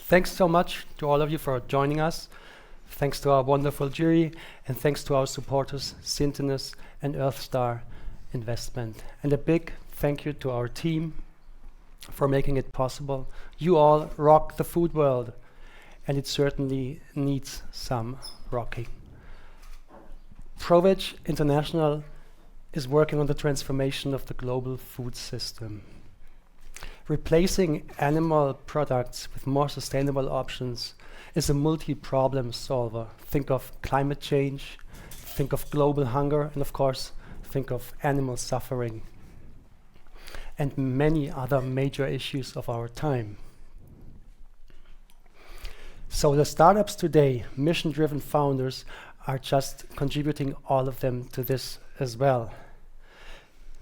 Thanks so much to all of you for joining us. Thanks to our wonderful jury, and thanks to our supporters, Syntenis and Earthstar Investment. And a big thank you to our team for making it possible. You all rock the food world, and it certainly needs some rocking. ProVeg International is working on the transformation of the global food system. Replacing animal products with more sustainable options is a multi-problem solver. Think of climate change, think of global hunger, and of course, think of animal suffering, and many other major issues of our time. So the startups today, mission-driven founders, are just contributing all of them to this as well.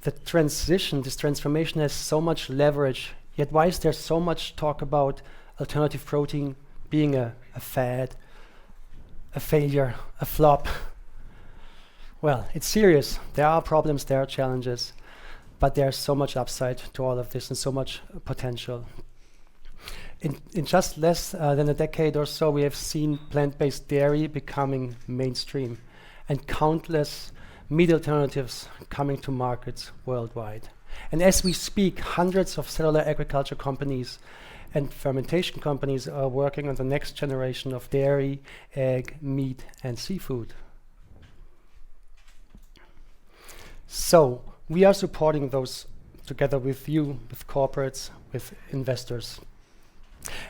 This transformation has so much leverage, yet why is there so much talk about alternative protein being a fad, a failure, a flop? Well, it's serious. There are problems, there are challenges, but there's so much upside to all of this and so much potential. In just less than a decade or so, we have seen plant-based dairy becoming mainstream and countless meat alternatives coming to markets worldwide. And as we speak, hundreds of cellular agriculture companies and fermentation companies are working on the next generation of dairy, egg, meat, and seafood. So we are supporting those together with you, with corporates, with investors.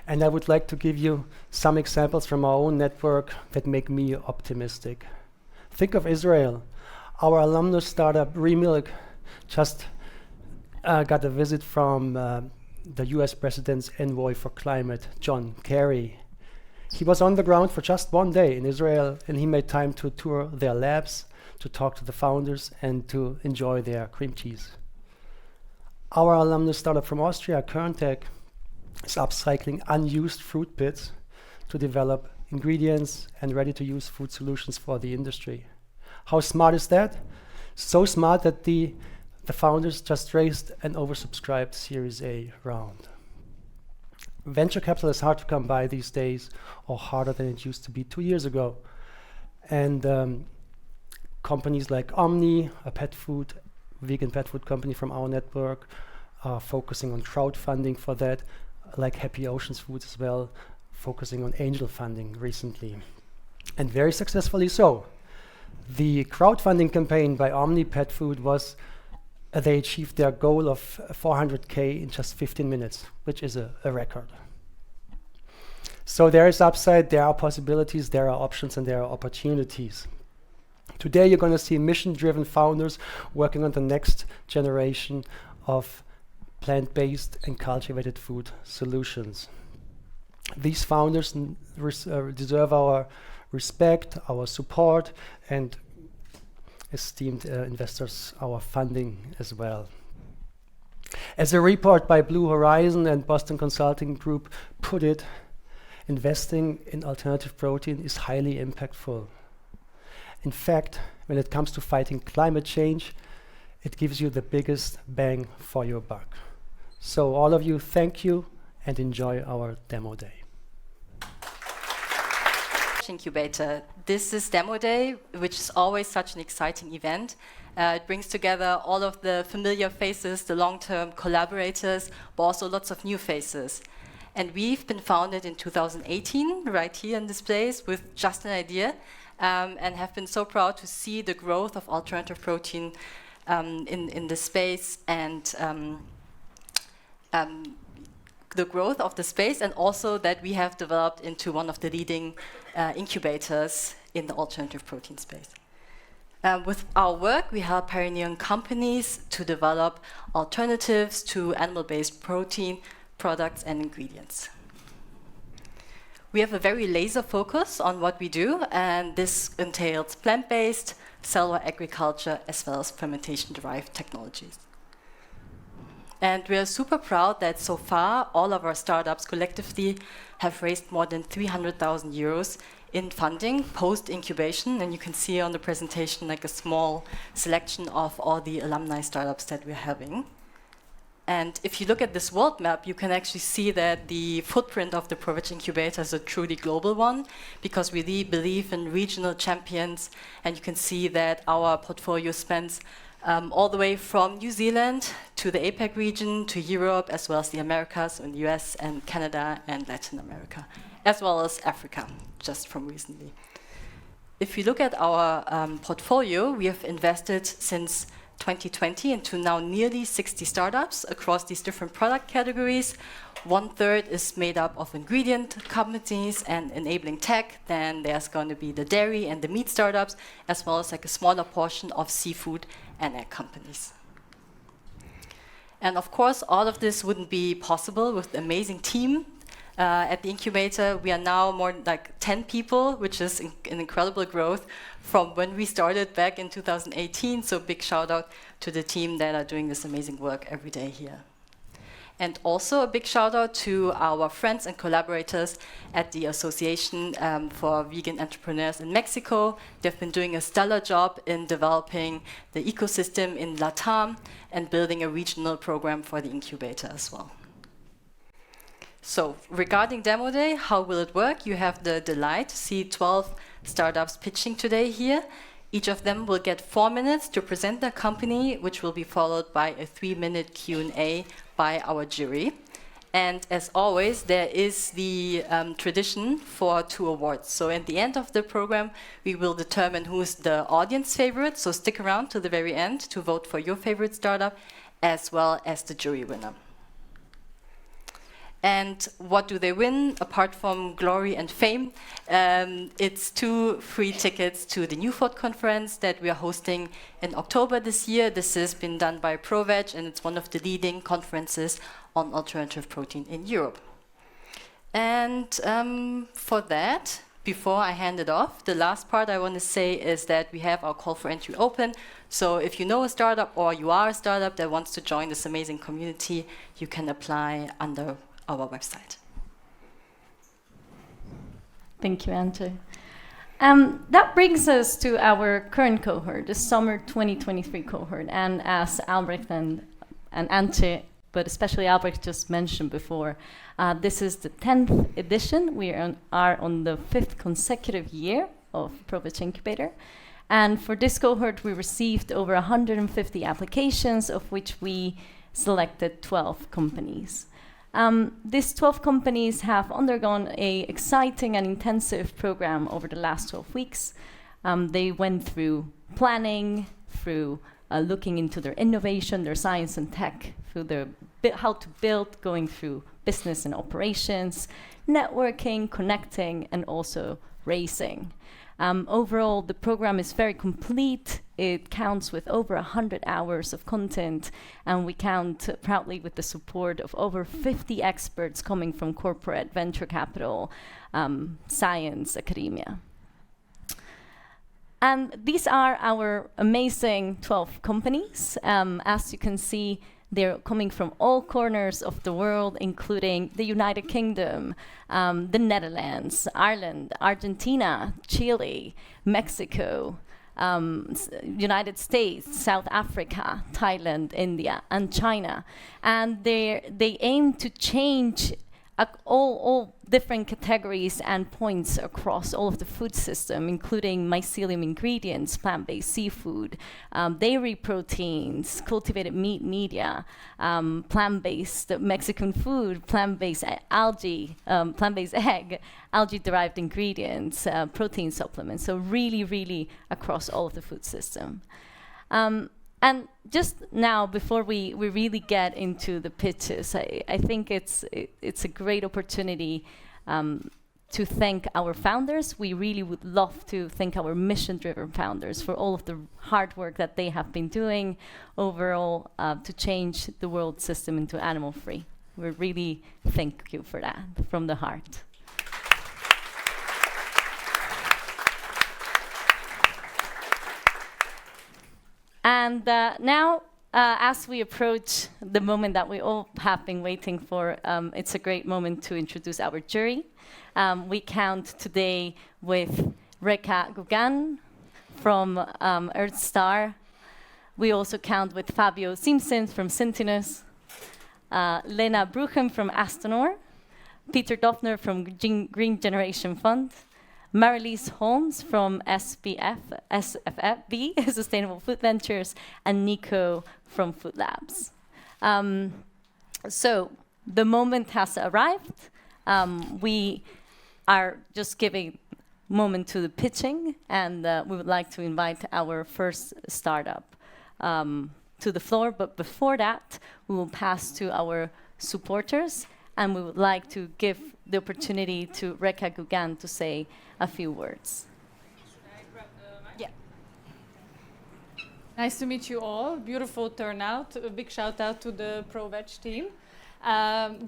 And I would like to give you some examples from our own network that make me optimistic. Think of Israel. Our alumnus startup Remilk just got a visit from the US President's envoy for climate, John Kerry. He was on the ground for just one day in Israel, and he made time to tour their labs, to talk to the founders, and to enjoy their cream cheese. Our alumnus startup from Austria, Kerntech, is upcycling unused fruit pits to develop ingredients and ready-to-use food solutions for the industry. How smart is that? So smart that the founders just raised an oversubscribed Series A round. Venture capital is hard to come by these days, or harder than it used to be 2 years ago. And companies like Omni, a vegan pet food company from our network, are focusing on crowdfunding for that, like Happy Oceans Foods as well, focusing on angel funding recently, and very successfully so. The crowdfunding campaign by Omni Pet Food was, they achieved their goal of 400K in just 15 minutes, which is a record. So there is upside, there are possibilities, there are options, and there are opportunities. Today you're going to see mission-driven founders working on the next generation of plant-based and cultivated food solutions. These founders deserve our respect, our support, and esteemed investors, our funding as well. As a report by Blue Horizon and Boston Consulting Group put it, investing in alternative protein is highly impactful. In fact, when it comes to fighting climate change, it gives you the biggest bang for your buck. So all of you, thank you and enjoy our demo day. Incubator. This is Demo Day, which is always such an exciting event. It brings together all of the familiar faces, the long-term collaborators, but also lots of new faces. And we've been founded in 2018, right here in this place, with just an idea, and have been so proud to see the growth of alternative protein in the space, and the growth of the space, and also that we have developed into one of the leading incubators in the alternative protein space. With our work, we help pioneering companies to develop alternatives to animal-based protein products and ingredients. We have a very laser focus on what we do, and this entails plant-based, cellular agriculture, as well as fermentation-derived technologies. And we are super proud that so far, all of our startups collectively have raised more than 300,000 euros in funding post-incubation. And you can see on the presentation like a small selection of all the alumni startups that we're having. And if you look at this world map, you can actually see that the footprint of the ProVeg Incubator is a truly global one, because we really believe in regional champions. And you can see that our portfolio spans all the way from New Zealand to the APAC region, to Europe, as well as the Americas, and the US and Canada and Latin America, as well as Africa, just from recently. If you look at our portfolio, we have invested since 2020 into now nearly 60 startups across these different product categories. 1/3 is made up of ingredient companies and enabling tech. Then there's going to be the dairy and the meat startups, as well as like a smaller portion of seafood and egg companies. And of course, all of this wouldn't be possible with the amazing team. At the incubator, we are now more like 10 people, which is an incredible growth from when we started back in 2018. So big shout out to the team that are doing this amazing work every day here. And also a big shout out to our friends and collaborators at the Association for Vegan Entrepreneurs in Mexico. They've been doing a stellar job in developing the ecosystem in LATAM and building a regional program for the incubator as well. So regarding Demo Day, how will it work? You have the delight to see 12 startups pitching today here. Each of them will get 4 minutes to present their company, which will be followed by a 3-minute Q&A by our jury. And as always, there is the tradition for 2 awards. So at the end of the program, we will determine who is the audience favorite. So stick around to the very end to vote for your favorite startup, as well as the jury winner. And what do they win, apart from glory and fame? It's 2 free tickets to the New Thought conference that we are hosting in October this year. This has been done by ProVeg, and it's one of the leading conferences on alternative protein in Europe. And for that, before I hand it off, the last part I want to say is that we have our call for entry open. So if you know a startup or you are a startup that wants to join this amazing community, you can apply under our website. Thank you, Ante. That brings us to our current cohort, the summer 2023 cohort. And as Albrecht and Ante, but especially Albrecht just mentioned before, this is the 10th edition. We are on the 5th consecutive year of ProVeg Incubator. And for this cohort, we received over 150 applications, of which we selected 12 companies. These 12 companies have undergone an exciting and intensive program over the last 12 weeks. They went through planning, through looking into their innovation, their science and tech, through their how to build, going through business and operations, networking, connecting, and also racing. Overall, the program is very complete. It counts with over 100 hours of content, and we count proudly with the support of over 50 experts coming from corporate, venture capital, science, academia. And these are our amazing 12 companies. As you can see, they're coming from all corners of the world, including the United Kingdom, the Netherlands, Ireland, Argentina, Chile, Mexico, United States, South Africa, Thailand, India, and China. And they aim to change all different categories and points across all of the food system, including mycelium ingredients, plant-based seafood, dairy proteins, cultivated meat media, plant-based Mexican food, plant-based algae, plant-based egg, algae-derived ingredients, protein supplements. So really, really across all of the food system. And just now, before we really get into the pitches, I think it's a great opportunity to thank our founders. We really would love to thank our mission-driven founders for all of the hard work that they have been doing overall to change the world system into animal-free. We really thank you for that from the heart. And now, as we approach the moment that we all have been waiting for, it's a great moment to introduce our jury. We count today with Reka Gugan from Earth Star. We also count with Fabio Simpson from Sentinus, Lena Bruchen from Astonor, Peter Doffner from Green Generation Fund, Marilise Holmes from SFFB, Sustainable Food Ventures, and Nico from Food Labs. So the moment has arrived. We are just giving moment to the pitching, and we would like to invite our first startup to the floor. But before that, we will pass to our supporters, and we would like to give the opportunity to Rekha Gugan to say a few words. Should I grab the mic? Yeah. Nice to meet you all. Beautiful turnout. A big shout out to the ProVeg team.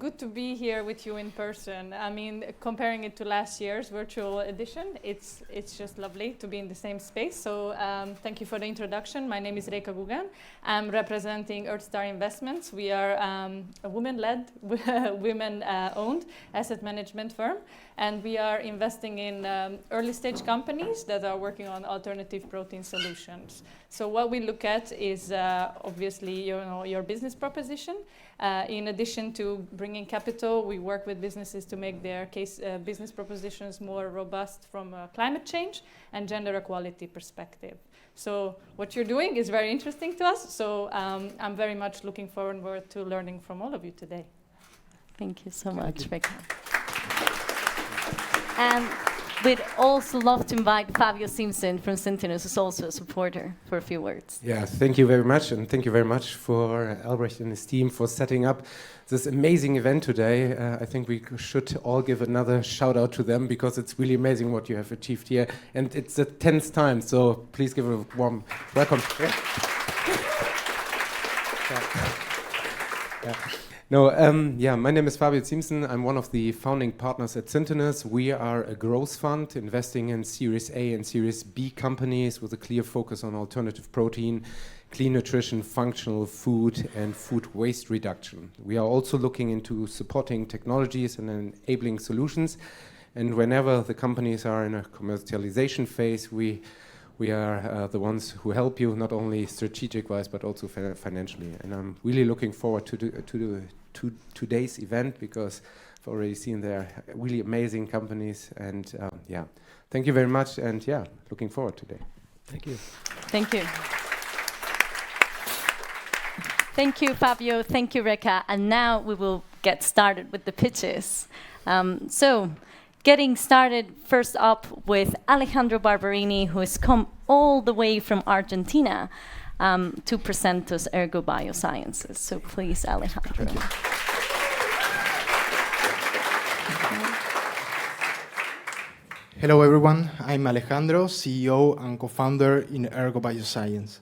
Good to be here with you in person. I mean, comparing it to last year's virtual edition, it's just lovely to be in the same space. So thank you for the introduction. My name is Rekha Gugan. I'm representing Earthstar Investments. We are a women-led, women-owned asset management firm, and we are investing in early-stage companies that are working on alternative protein solutions. So what we look at is obviously your business proposition. In addition to bringing capital, we work with businesses to make their business propositions more robust from a climate change and gender equality perspective. So what you're doing is very interesting to us. So I'm very much looking forward to learning from all of you today. Thank you so much, Rekha. And we'd also love to invite Fabio Simpson from Sentinels, who's also a supporter, for a few words. Yeah, thank you very much, and thank you very much for Albrecht and his team for setting up this amazing event today. I think we should all give another shout out to them, because it's really amazing what you have achieved here, and it's the 10th time, so please give a warm welcome. Yeah. No, my name is Fabio Simpson. I'm one of the founding partners at Sentinels. We are a growth fund investing in Series A and Series B companies with a clear focus on alternative protein, clean nutrition, functional food, and food waste reduction. We are also looking into supporting technologies and enabling solutions. And whenever the companies are in a commercialization phase, we are the ones who help you, not only strategic-wise, but also financially. And I'm really looking forward to today's event, because I've already seen there really amazing companies. And thank you very much. And looking forward today. Thank you. Thank you. Thank you, Fabio. Thank you, Rekha. And now we will get started with the pitches. Getting started first up with Alejandro Barberini, who has come all the way from Argentina to present us Ergo Biosciences. So please, Alejandro. Thank you. Hello, everyone. I'm Alejandro, CEO and co-founder in Ergo Bioscience.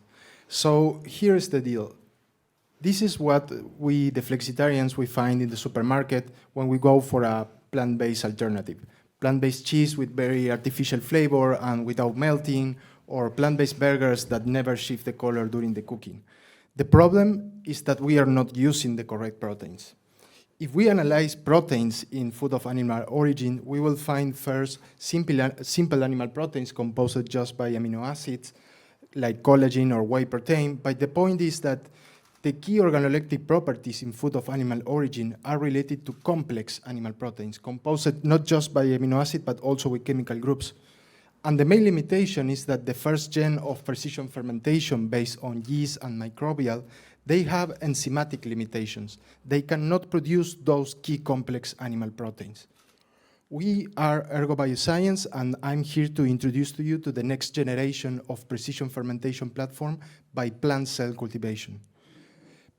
So here's the deal. This is what we, the flexitarians, we find in the supermarket when we go for a plant-based alternative. Plant-based cheese with very artificial flavor and without melting, or plant-based burgers that never shift the color during the cooking. The problem is that we are not using the correct proteins. If we analyze proteins in food of animal origin, we will find first simple animal proteins composed just by amino acids, like collagen or whey protein, but the point is that the key organoleptic properties in food of animal origin are related to complex animal proteins, composed not just by amino acid, but also with chemical groups. And the main limitation is that the first gen of precision fermentation based on yeast and microbial, they have enzymatic limitations. They cannot produce those key complex animal proteins. We are Ergo Bioscience, and I'm here to introduce to you to the next generation of precision fermentation platform by plant cell cultivation.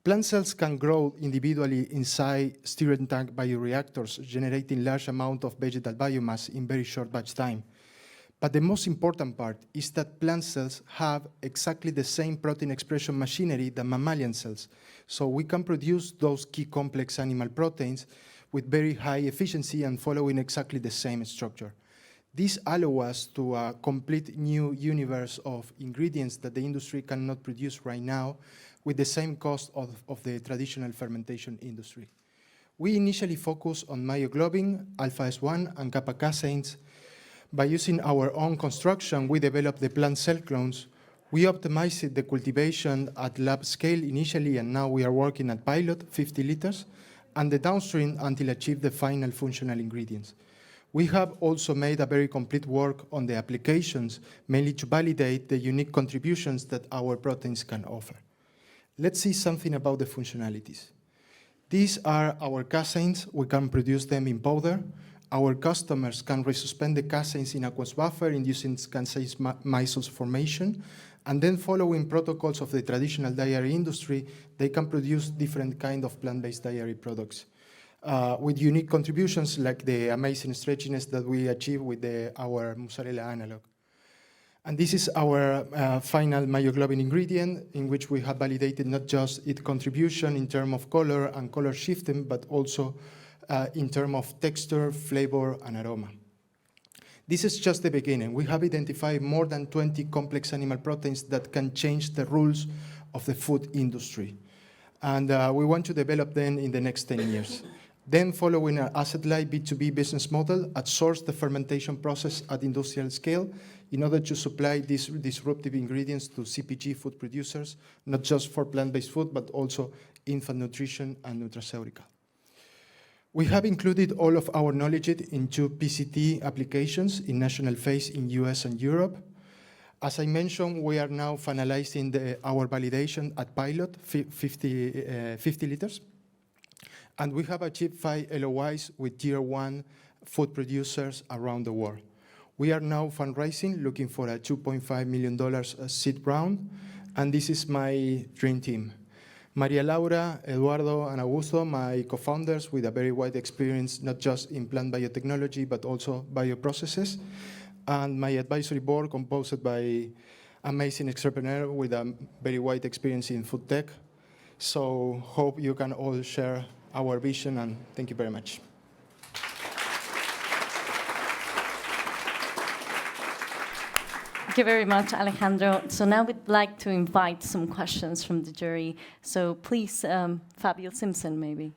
Plant cells can grow individually inside stirring tank bioreactors, generating large amount of vegetal biomass in very short batch time. But the most important part is that plant cells have exactly the same protein expression machinery than mammalian cells. So we can produce those key complex animal proteins with very high efficiency and following exactly the same structure. This allows us to a complete new universe of ingredients that the industry cannot produce right now with the same cost of the traditional fermentation industry. We initially focused on myoglobin, alpha S1, and kappa caseins. By using our own construction, we developed the plant cell clones, We optimized the cultivation at lab scale initially, and now we are working at pilot, 50 liters, and the downstream until achieve the final functional ingredients. We have also made a very complete work on the applications, mainly to validate the unique contributions that our proteins can offer. Let's see something about the functionalities. These are our caseins. We can produce them in powder. Our customers can resuspend the caseins in aqueous buffer, inducing casein micelles formation. And then following protocols of the traditional dairy industry, they can produce different kind of plant-based dairy products with unique contributions like the amazing stretchiness that we achieve with our mozzarella analog. And this is our final myoglobin ingredient, in which we have validated not just its contribution in terms of color and color shifting, but also in terms of texture, flavor, and aroma. This is just the beginning. We have identified more than 20 complex animal proteins that can change the rules of the food industry. And we want to develop them in the next 10 years. Then, following an asset-light B2B business model, outsource the fermentation process at industrial scale in order to supply these disruptive ingredients to CPG food producers, not just for plant-based food, but also infant nutrition and nutraceutical. We have included all of our knowledge into PCT applications in national phase in US and Europe. As I mentioned, we are now finalizing our validation at pilot, 50 liters. And we have achieved 5 LOIs with tier 1 food producers around the world. We are now fundraising, looking for a $2.5 million seed round. And this is my dream team. Maria Laura, Eduardo, and Augusto, my co-founders with a very wide experience, not just in plant biotechnology, but also bioprocesses. And my advisory board composed by amazing entrepreneurs with a very wide experience in food tech. So hope you can all share our vision, and thank you very much. Thank you very much, Alejandro. So now we'd like to invite some questions from the jury. So please, Fabio Simpson, maybe.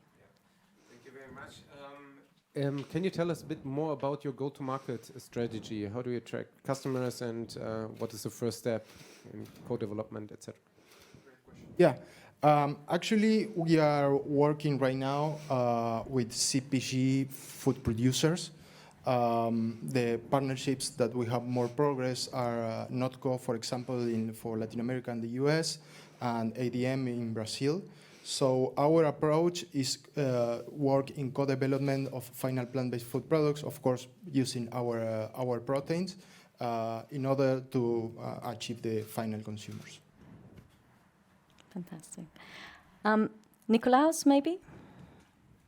Thank you very much. Can you tell us a bit more about your go-to-market strategy? How do you attract customers, and what is the first step in co-development, etc.? Yeah. Actually, we are working right now with CPG food producers. The partnerships that we have more progress are Notco, for example, for Latin America and the US, and ADM in Brazil. So our approach is work in co-development of final plant-based food products, of course, using our proteins in order to achieve the final consumers. Fantastic. Nicolaus, maybe?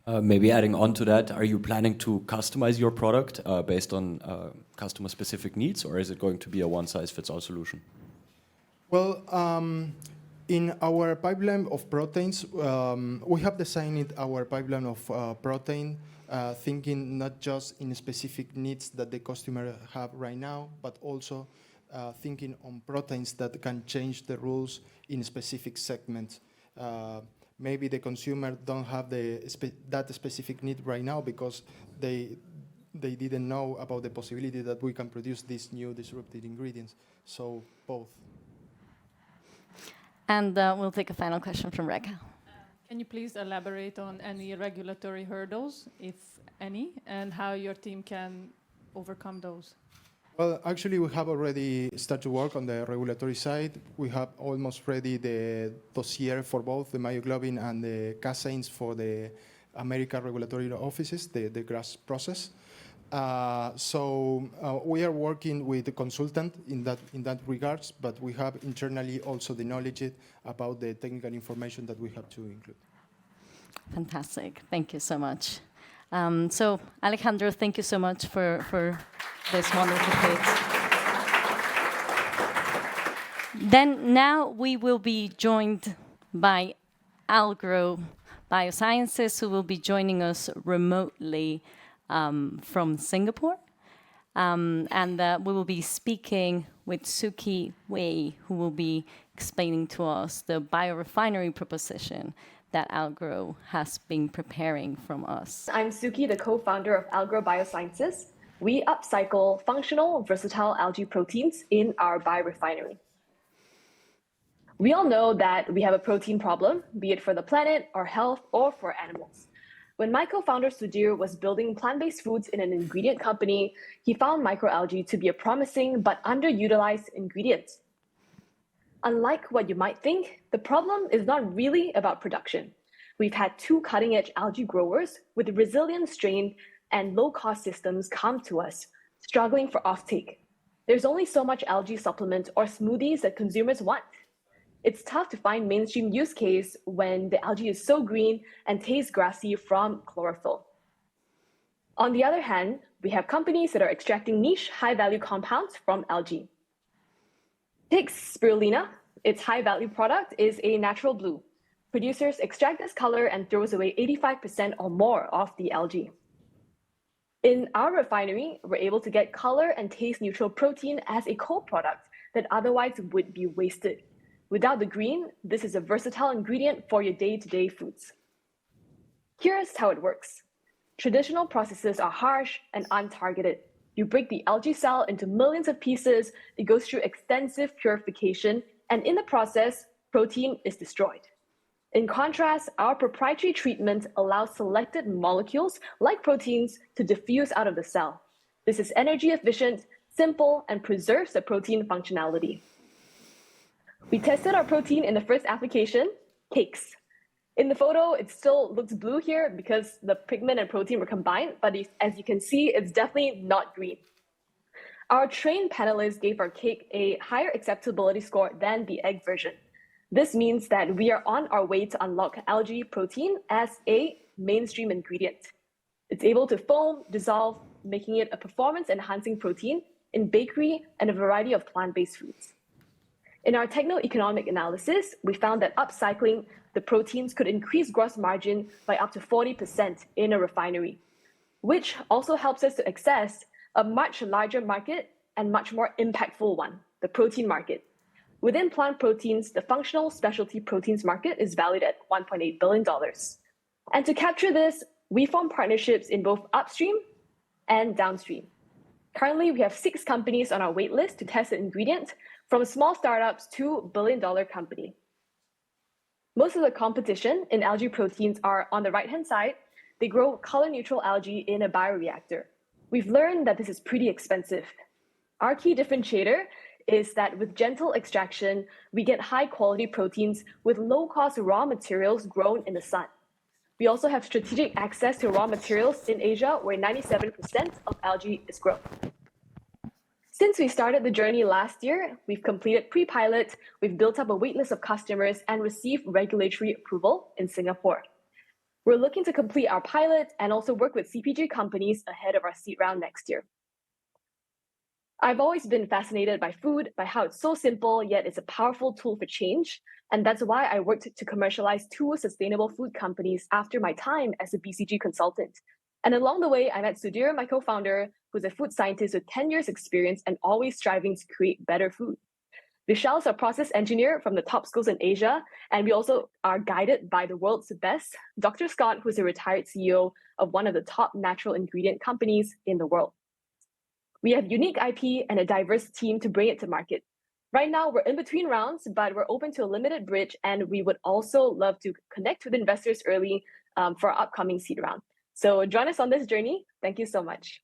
Maybe adding on to that, are you planning to customize your product based on customer-specific needs, or is it going to be a one-size-fits-all solution? Well, in our pipeline of proteins, we have designed our pipeline of protein thinking not just in specific needs that the customer have right now, but also thinking on proteins that can change the rules in specific segments. Maybe the consumer don't have that specific need right now because they didn't know about the possibility that we can produce these new disruptive ingredients. So both. And we'll take a final question from Reka. Can you please elaborate on any regulatory hurdles, if any, and how your team can overcome those? Well, actually, we have already started to work on the regulatory side. We have almost ready the dossier for both the myoglobin and the caseins for the American regulatory offices, the GRAS process. So we are working with a consultant in that regards, but we have internally also the knowledge about the technical information that we have to include. Fantastic. Thank you so much. So, Alejandro, thank you so much for this wonderful pitch. Then now we will be joined by Algrow Biosciences, who will be joining us remotely from Singapore. And we will be speaking with Suki Wei, who will be explaining to us the biorefinery proposition that Algrow has been preparing from us. I'm Suki, the co-founder of Algrow Biosciences. We upcycle functional, versatile algae proteins in our biorefinery. We all know that we have a protein problem, be it for the planet, our health, or for animals. When my co-founder Sudhir was building plant-based foods in an ingredient company, he found microalgae to be a promising but underutilized ingredient. Unlike what you might think, the problem is not really about production. We've had 2 cutting-edge algae growers with resilient strain and low-cost systems come to us, struggling for offtake. There's only so much algae supplement or smoothies that consumers want. It's tough to find mainstream use case when the algae is so green and tastes grassy from chlorophyll. On the other hand, we have companies that are extracting niche, high-value compounds from algae. Take spirulina. Its high-value product is a natural blue. Producers extract this color and throws away 85% or more of the algae. In our refinery, we're able to get color and taste-neutral protein as a co-product that otherwise would be wasted. Without the green, this is a versatile ingredient for your day-to-day foods. Here's how it works. Traditional processes are harsh and untargeted. You break the algae cell into millions of pieces, it goes through extensive purification, and in the process, protein is destroyed. In contrast, our proprietary treatment allows selected molecules, like proteins, to diffuse out of the cell. This is energy efficient, simple, and preserves the protein functionality. We tested our protein in the first application, cakes. In the photo, it still looks blue here because the pigment and protein were combined, but as you can see, it's definitely not green. Our trained panelists gave our cake a higher acceptability score than the egg version. This means that we are on our way to unlock algae protein as a mainstream ingredient. It's able to foam, dissolve, making it a performance-enhancing protein in bakery and a variety of plant-based foods. In our techno-economic analysis, we found that upcycling the proteins could increase gross margin by up to 40% in a refinery, which also helps us to access a much larger market and much more impactful one, the protein market. Within plant proteins, the functional specialty proteins market is valued at $1.8 billion. And to capture this, we form partnerships in both upstream and downstream. Currently, we have 6 companies on our wait list to test the ingredient, from small startups to billion-dollar company. Most of the competition in algae proteins are on the right-hand side. They grow color-neutral algae in a bioreactor. We've learned that this is pretty expensive. Our key differentiator is that with gentle extraction, we get high-quality proteins with low-cost raw materials grown in the sun. We also have strategic access to raw materials in Asia, where 97% of algae is grown. Since we started the journey last year, we've completed pre-pilot, we've built up a waitlist of customers, and received regulatory approval in Singapore. We're looking to complete our pilot and also work with CPG companies ahead of our seed round next year. I've always been fascinated by food, by how it's so simple, yet it's a powerful tool for change. And that's why I worked to commercialize 2 sustainable food companies after my time as a BCG consultant. And along the way, I met Sudhir, my co-founder, who's a food scientist with 10 years experience and always striving to create better food. Vishal's a process engineer from the top schools in Asia, and we also are guided by the world's best, Dr. Scott, who's a retired CEO of one of the top natural ingredient companies in the world. We have unique IP and a diverse team to bring it to market. Right now, we're in between rounds, but we're open to a limited bridge, and we would also love to connect with investors early for our upcoming seed round. So join us on this journey. Thank you so much.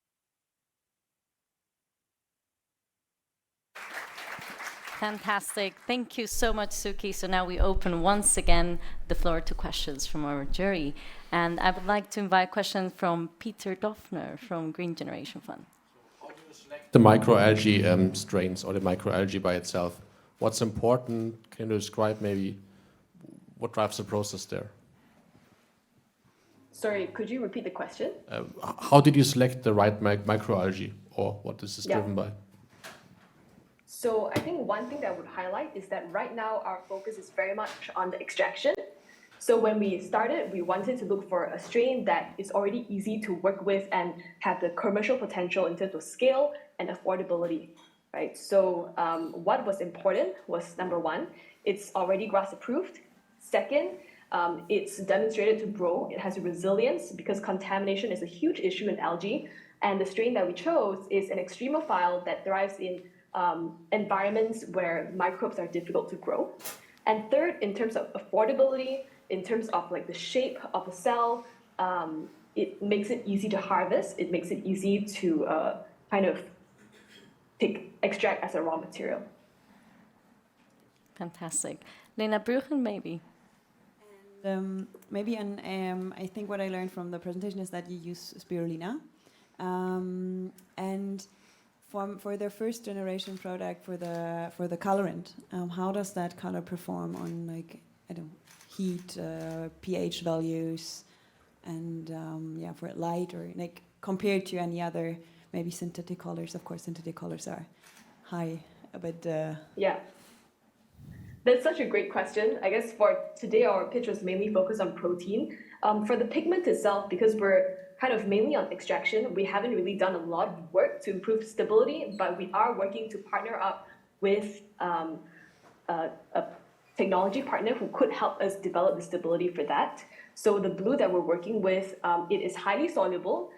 Fantastic. Thank you so much, Suki. So now we open once again the floor to questions from our jury. And I would like to invite questions from Peter Doffner from Green Generation Fund. How do you select the microalgae strains or the microalgae by itself? What's important? Can you describe maybe what drives the process there? Sorry, could you repeat the question? How did you select the right microalgae, or what this is driven by? So I think one thing that I would highlight is that right now our focus is very much on the extraction. So when we started, we wanted to look for a strain that is already easy to work with and have the commercial potential in terms of scale and affordability, right? So what was important was, number one, it's already GRAS approved. Second, it's demonstrated to grow. It has resilience because contamination is a huge issue in algae. And the strain that we chose is an extremophile that thrives in environments where microbes are difficult to grow. And third, in terms of affordability, in terms of like the shape of the cell, it makes it easy to harvest. It makes it easy to kind of extract as a raw material. Fantastic. Lena Bruggen, maybe. Maybe, I think what I learned from the presentation is that you use spirulina. And for their first generation product, for the colorant, how does that color perform on, like, I don't know, heat, pH values, and for light, or like compared to any other maybe synthetic colors? Of course, synthetic colors are high, but yeah. That's such a great question. I guess for today, our pitch was mainly focused on protein. For the pigment itself, because we're kind of mainly on extraction, we haven't really done a lot of work to improve stability, but we are working to partner up with a technology partner who could help us develop the stability for that. So the blue that we're working with, it is highly soluble.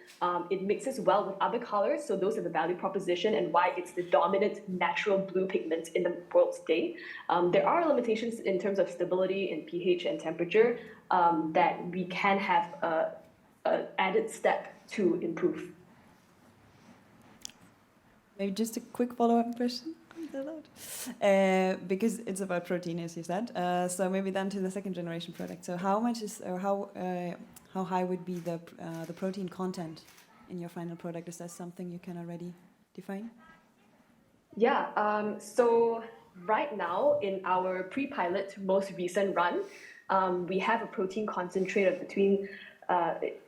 It mixes well with other colors. So those are the value proposition and why it's the dominant natural blue pigment in the world today. There are limitations in terms of stability in pH and temperature that we can have an added step to improve. Maybe just a quick follow-up question. Because it's about protein, as you said. So maybe then to the second generation product. So how much is, or how high would be the protein content in your final product? Is that something you can already define? Yeah. So right now in our pre-pilot most recent run, we have a protein concentrate of between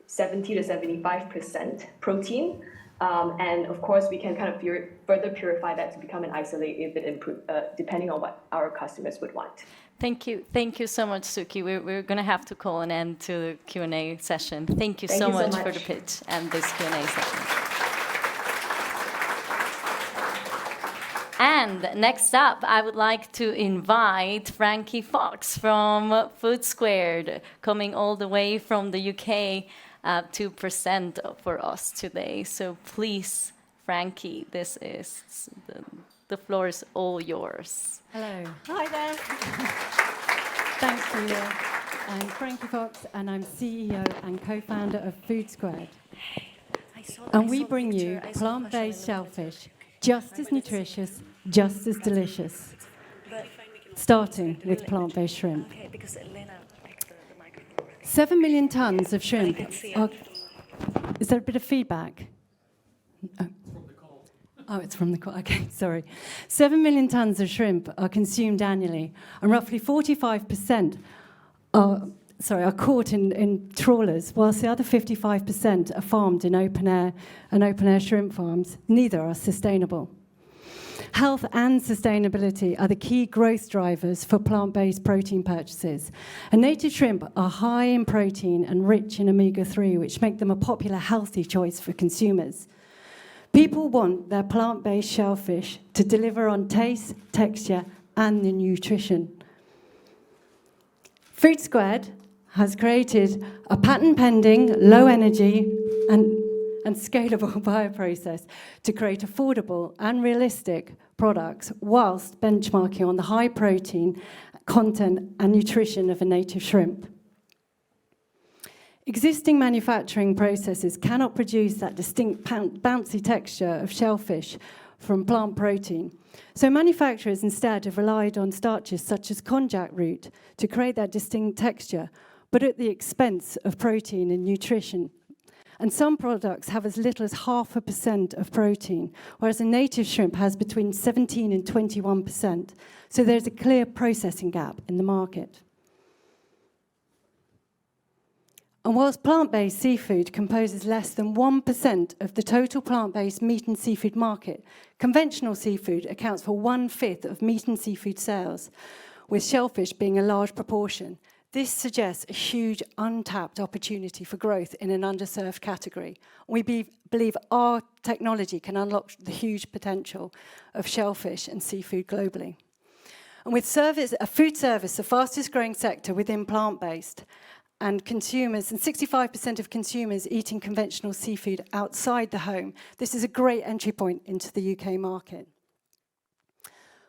70 to 75% protein. And of course, we can kind of further purify that to become an isolate if it improves, depending on what our customers would want. Thank you so much, Suki. We're going to have to call an end to the Q&A session. Thank you so much for the pitch and this Q&A session. And next up, I would like to invite Frankie Fox from Food Squared, coming all the way from the UK to present for us today. So please, Frankie, this is the floor is all yours. Hello. Hi there. Thanks, Julia. I'm Frankie Fox, and I'm CEO and co-founder of Food Squared. And we bring you plant-based shellfish, just as nutritious, just as delicious, starting with plant-based shrimp. 7 million tons of shrimp. Is there a bit of feedback? Oh, it's from the call. Okay, sorry. 7 million tons of shrimp are consumed annually, and roughly 45% are caught in trawlers, whilst the other 55% are farmed in open air shrimp farms. Neither are sustainable. Health and sustainability are the key growth drivers for plant-based protein purchases. And native shrimp are high in protein and rich in omega-3, which make them a popular healthy choice for consumers. People want their plant-based shellfish to deliver on taste, texture, and the nutrition. Food Squared has created a patent-pending, low-energy and scalable bioprocess to create affordable and realistic products whilst benchmarking on the high protein content and nutrition of a native shrimp. Existing manufacturing processes cannot produce that distinct bouncy texture of shellfish from plant protein. So manufacturers instead have relied on starches such as konjac root to create that distinct texture, but at the expense of protein and nutrition. And some products have as little as 0.5% of protein, whereas a native shrimp has between 17 and 21%. So there's a clear processing gap in the market. And whilst plant-based seafood composes less than 1% of the total plant-based meat and seafood market, conventional seafood accounts for 1/5 of meat and seafood sales, with shellfish being a large proportion. This suggests a huge untapped opportunity for growth in an underserved category. We believe our technology can unlock the huge potential of shellfish and seafood globally. And with food service, the fastest growing sector within plant-based, and 65% of consumers eating conventional seafood outside the home, this is a great entry point into the UK market.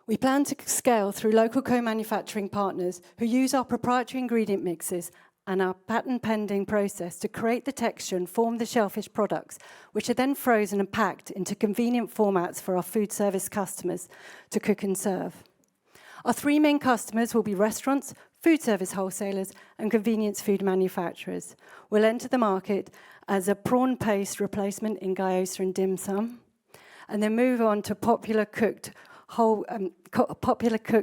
We plan to scale through local co-manufacturing partners who use our proprietary ingredient mixes and our patent-pending process to create the texture and form the shellfish products, which are then frozen and packed into convenient formats for our food service customers to cook and serve. Our 3 main customers will be restaurants, food service wholesalers, and convenience food manufacturers. We'll enter the market as a prawn paste replacement in gyoza and dim sum, and then move on to popular cooked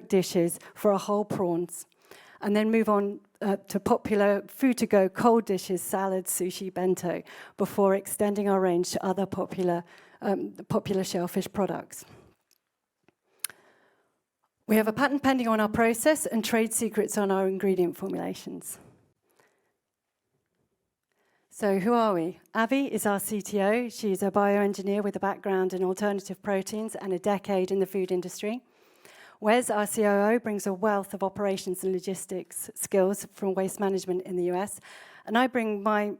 dishes for our whole prawns, and then move on to popular food-to-go cold dishes, salads, sushi, bento, before extending our range to other popular shellfish products. We have a patent pending on our process and trade secrets on our ingredient formulations. So who are we? Abby is our CTO. She's a bioengineer with a background in alternative proteins and a decade in the food industry. Wes, our COO, brings a wealth of operations and logistics skills from waste management in the US. And I bring my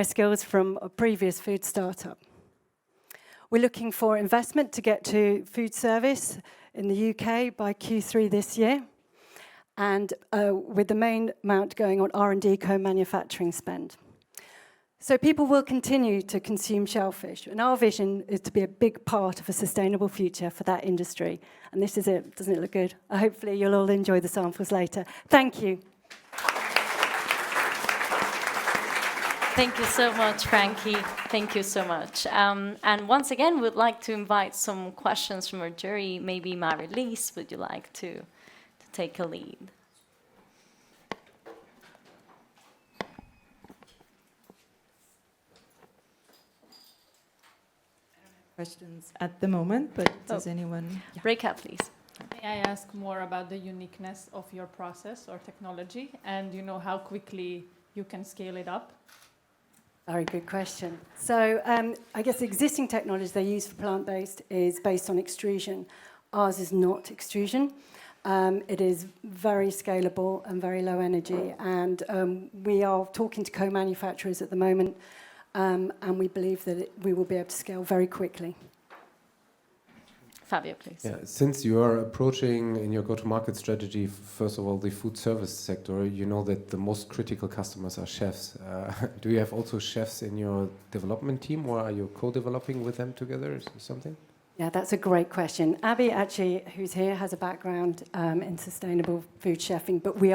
skills from a previous food startup. We're looking for investment to get to food service in the UK by Q3 this year, and with the main amount going on R&D co-manufacturing spend. So people will continue to consume shellfish, and our vision is to be a big part of a sustainable future for that industry. And this is it. Doesn't it look good? Hopefully you'll all enjoy the samples later. Thank you. Thank you so much, Frankie. Thank you so much. And once again, we'd like to invite some questions from our jury. Maybe Marie-Lise, would you like to take a lead? Questions at the moment, but does anyone? Yeah. Break out, please. May I ask more about the uniqueness of your process or technology, and how quickly you can scale it up? Very good question. So I guess the existing technology they use for plant-based is based on extrusion. Ours is not extrusion. It is very scalable and very low energy. And we are talking to co-manufacturers at the moment, and we believe that we will be able to scale very quickly. Fabio, please. Yeah, since you are approaching in your go-to-market strategy, first of all, the food service sector, you know that the most critical customers are chefs. Do you have also chefs in your development team, or are you co-developing with them together or something? Yeah, that's a great question. Abby, actually, who's here, has a background in sustainable food chefing, but we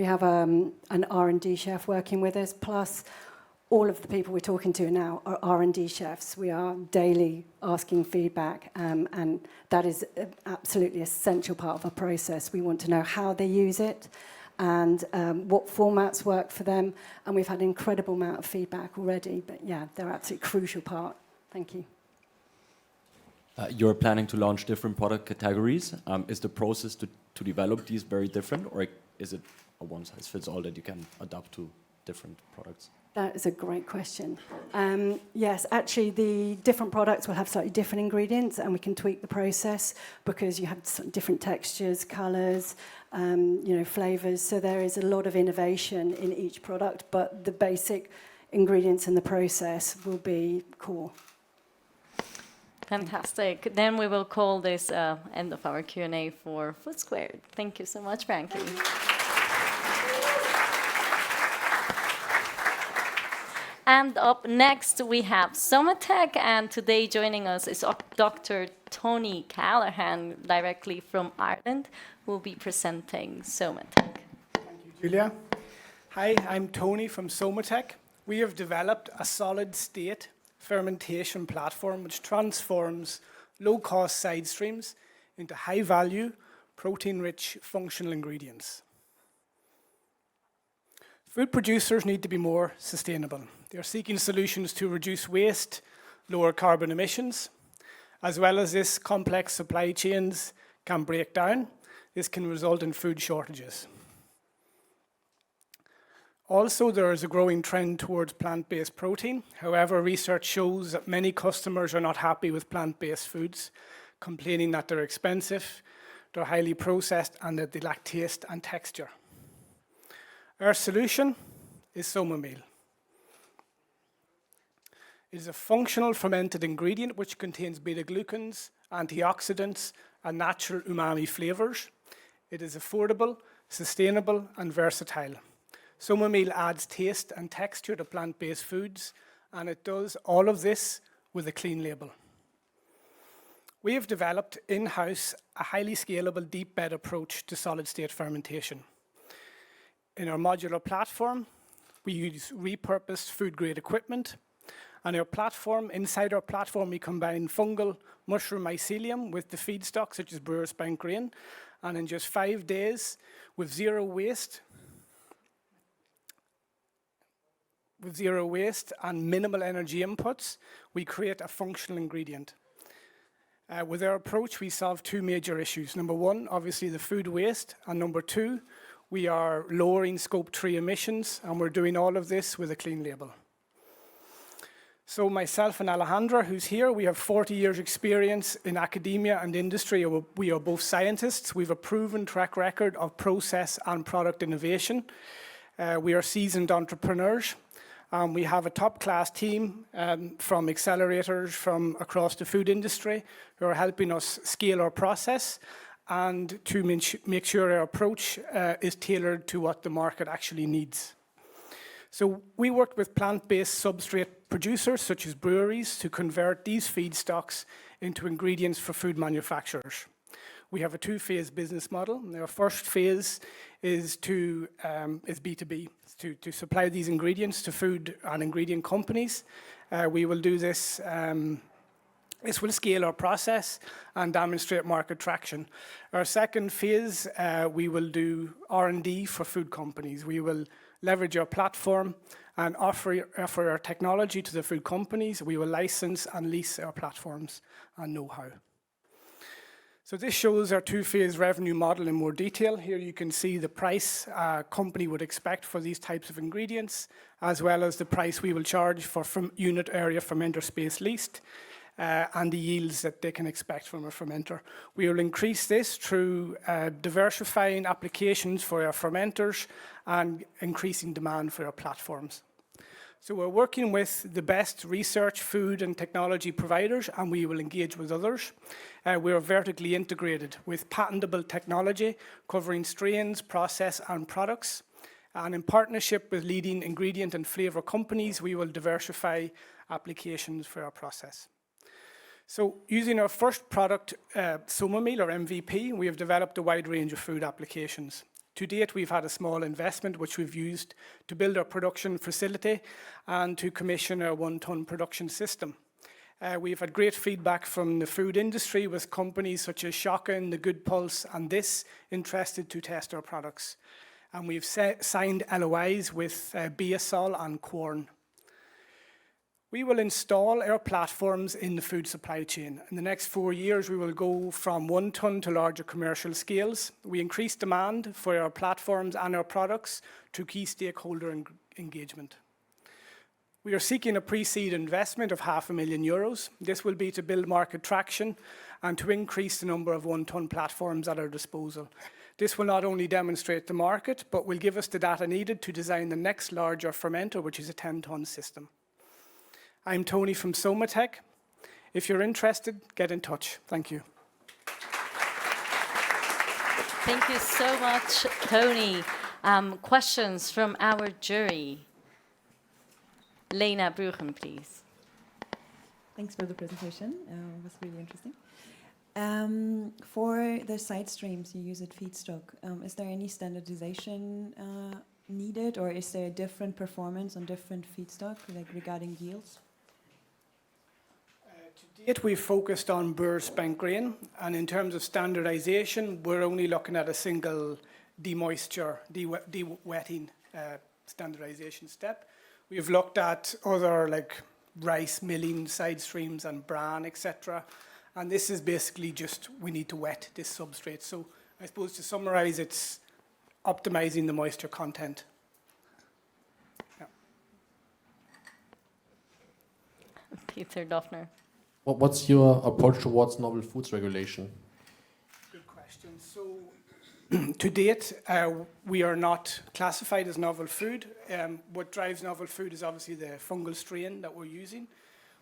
have an R&D chef working with us, plus all of the people we're talking to now are R&D chefs. We are daily asking feedback, and that is an absolutely essential part of our process. We want to know how they use it and what formats work for them, and we've had an incredible amount of feedback already, but yeah, they're an absolutely crucial part. Thank you. You're planning to launch different product categories. Is the process to develop these very different, or is it a one-size-fits-all that you can adapt to different products? That is a great question. Yes, actually, the different products will have slightly different ingredients, and we can tweak the process because you have different textures, colours, flavours. So there is a lot of innovation in each product, but the basic ingredients in the process will be core. Fantastic. Then we will call this end of our Q&A for Food Squared. Thank you so much, Frankie. And up next, we have SomaTech, and today joining us is Dr. Tony Callahan, directly from Ireland, who will be presenting SomaTech. Thank you, Julia. Hi, I'm Tony from SomaTech. We have developed a solid-state fermentation platform which transforms low-cost side streams into high-value, protein-rich functional ingredients. Food producers need to be more sustainable. They are seeking solutions to reduce waste, lower carbon emissions. As well as this, complex supply chains can break down. This can result in food shortages. Also, there is a growing trend towards plant-based protein. However, research shows that many customers are not happy with plant-based foods, complaining that they're expensive, they're highly processed, and that they lack taste and texture. Our solution is SomaMeal. It is a functional fermented ingredient which contains beta-glucans, antioxidants, and natural umami flavors. It is affordable, sustainable, and versatile. Soma meal adds taste and texture to plant-based foods, and it does all of this with a clean label. We have developed in-house a highly scalable deep bed approach to solid-state fermentation. In our modular platform, we use repurposed food-grade equipment. On our platform, inside our platform, we combine fungal mushroom mycelium with the feedstock, such as brewer's spent grain, and in just 5 days, with zero waste and minimal energy inputs, we create a functional ingredient. With our approach, we solve two major issues. Number one, obviously the food waste, and number two, we are lowering Scope 3 emissions, and we're doing all of this with a clean label. So myself and Alejandra, who's here, we have 40 years experience in academia and industry. We are both scientists. We have a proven track record of process and product innovation. We are seasoned entrepreneurs. We have a top-class team from accelerators from across the food industry who are helping us scale our process and to make sure our approach is tailored to what the market actually needs. So we work with plant-based substrate producers, such as breweries, to convert these feedstocks into ingredients for food manufacturers. We have a two-phase business model. Our first phase is B2B, to supply these ingredients to food and ingredient companies. We will do this. This will scale our process and demonstrate market traction. Our second phase, we will do R&D for food companies. We will leverage our platform and offer our technology to the food companies. We will license and lease our platforms and know-how. So this shows our two-phase revenue model in more detail. Here you can see the price a company would expect for these types of ingredients, as well as the price we will charge for unit area fermenter space leased, and the yields that they can expect from a fermenter. We will increase this through diversifying applications for our fermenters and increasing demand for our platforms. So we're working with the best research, food, and technology providers, and we will engage with others. We are vertically integrated with patentable technology covering strains, process, and products. And in partnership with leading ingredient and flavor companies, we will diversify applications for our process. So using our first product, Soma meal, or MVP, we have developed a wide range of food applications. To date, we've had a small investment which we've used to build our production facility and to commission our 1-ton production system. We've had great feedback from the food industry with companies such as Schocken, The Good Pulse, and This interested to test our products. And we've signed LOIs with Beasol and Quorn. We will install our platforms in the food supply chain. In the next 4 years, we will go from 1 ton to larger commercial scales. We increase demand for our platforms and our products to key stakeholder engagement. We are seeking a pre-seed investment of €500,000. This will be to build market traction and to increase the number of 1-ton platforms at our disposal. This will not only demonstrate the market, but will give us the data needed to design the next larger fermenter, which is a 10-ton system. I'm Tony from SomaTech. If you're interested, get in touch. Thank you. Thank you so much, Tony. Questions from our jury. Lena Bruggen, please. Thanks for the presentation. It was really interesting. For the side streams you use at feedstock, is there any standardization needed, or is there a different performance on different feedstock, like regarding yields? To date, we've focused on brewer's spent grain, and in terms of standardization, we're only looking at a single de-wetting standardization step. We've looked at other like rice milling side streams and bran, etc. And this is basically just we need to wet this substrate. So I suppose to summarize, it's optimizing the moisture content. Yeah. Peter Doffner. What's your approach towards novel foods regulation? Good question. So to date, we are not classified as novel food. What drives novel food is obviously the fungal strain that we're using.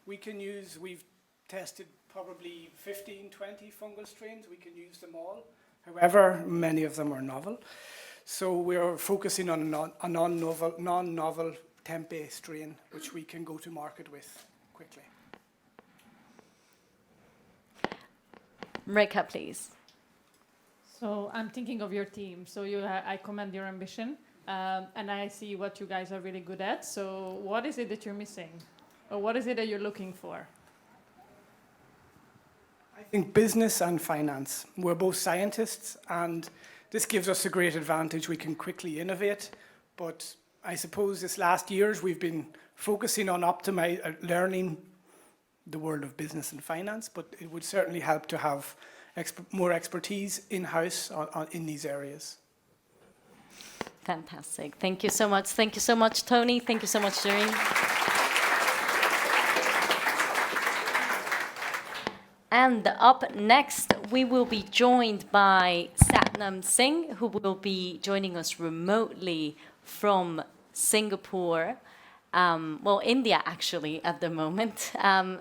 We've tested probably 15, 20 fungal strains. We can use them all. However, many of them are novel. So we're focusing on a non-novel tempeh strain, which we can go to market with quickly. Reka, please. So I'm thinking of your team. So I commend your ambition, and I see what you guys are really good at. So what is it that you're missing? Or what is it that you're looking for? I think business and finance. We're both scientists, and this gives us a great advantage. We can quickly innovate, but I suppose this last years we've been focusing on learning the world of business and finance, but it would certainly help to have more expertise in-house in these areas. Fantastic. Thank you so much. Thank you so much, Tony. Thank you so much, Doreen. And up next, we will be joined by Satnam Singh, who will be joining us remotely from Singapore. Well, India, actually, at the moment.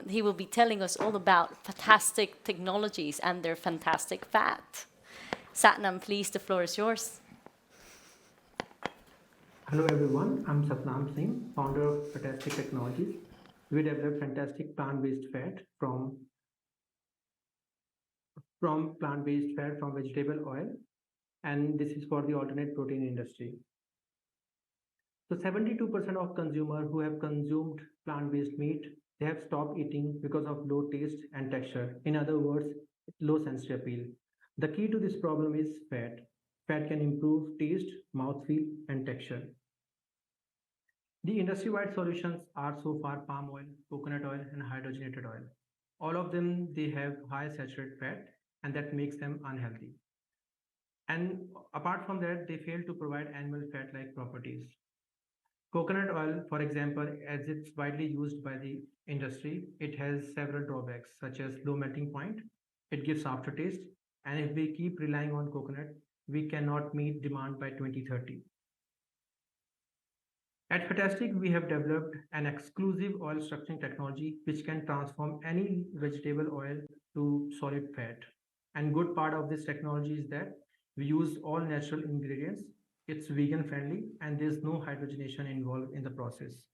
He will be telling us all about Fattastic Technologies and their fantastic fat. Satnam, please, the floor is yours. Hello, everyone. I'm Satnam Singh, founder of Fattastic Technologies. We develop fantastic plant-based fat from plant-based fat from vegetable oil, and this is for the alternate protein industry. So 72% of consumers who have consumed plant-based meat, they have stopped eating because of low taste and texture. In other words, low sensory appeal. The key to this problem is fat. Fat can improve taste, mouthfeel, and texture. The industry-wide solutions are so far palm oil, coconut oil, and hydrogenated oil. All of them, they have high saturated fat, and that makes them unhealthy. And apart from that, they fail to provide animal fat-like properties. Coconut oil, for example, as it's widely used by the industry, it has several drawbacks, such as low melting point, it gives aftertaste, and if we keep relying on coconut, we cannot meet demand by 2030. At Fattastic, we have developed an exclusive oil structuring technology which can transform any vegetable oil to solid fat. And good part of this technology is that we use all natural ingredients. It's vegan friendly and there's no hydrogenation involved in the process.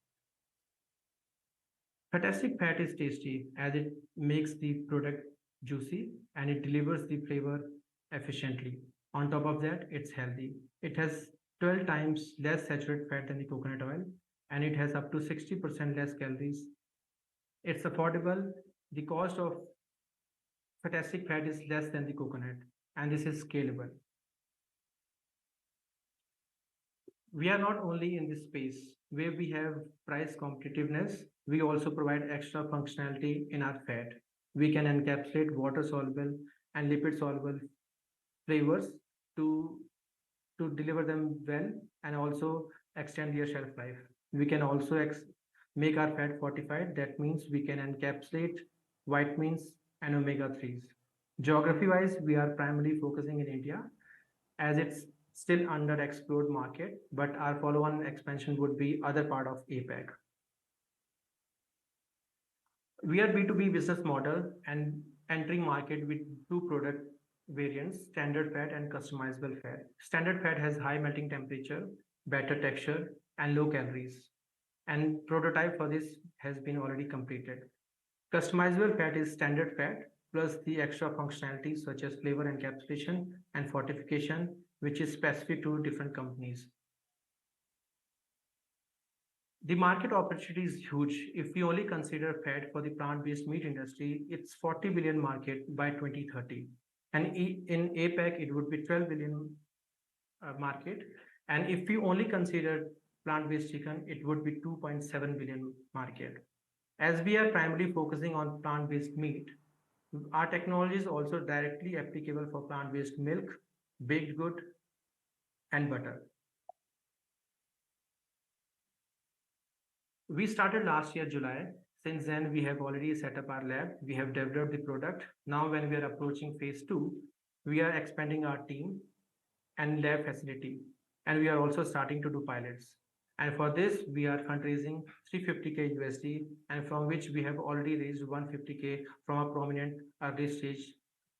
Fattastic fat is tasty as it makes the product juicy and it delivers the flavor efficiently. On top of that, it's healthy. It has 12 times less saturated fat than the coconut oil, and it has up to 60% less calories. It's affordable. The cost of Fattastic fat is less than the coconut, and this is scalable. We are not only in this space where we have price competitiveness, we also provide extra functionality in our fat. We can encapsulate water-soluble and lipid-soluble flavors to deliver them well and also extend their shelf life. We can also make our fat fortified. That means we can encapsulate vitamins and omega-3s. Geography-wise, we are primarily focusing in India as it's still underexplored market, but our follow-on expansion would be other part of APAC. We are B2B business model and entering market with two product variants, standard fat and customizable fat. Standard fat has high melting temperature, better texture, and low calories. And prototype for this has been already completed. Customizable fat is standard fat plus the extra functionality such as flavor encapsulation and fortification, which is specific to different companies. The market opportunity is huge. If we only consider fat for the plant-based meat industry, it's 40 billion market by 2030. And in APAC, it would be 12 billion market. And if we only consider plant-based chicken, it would be 2.7 billion market. As we are primarily focusing on plant-based meat, our technology is also directly applicable for plant-based milk, baked good, and butter. We started last year, July. Since then, we have already set up our lab. We have developed the product. Now, when we are approaching phase 2, we are expanding our team and lab facility. And we are also starting to do pilots. And for this, we are fundraising 350K USD, and from which we have already raised 150K from a prominent early stage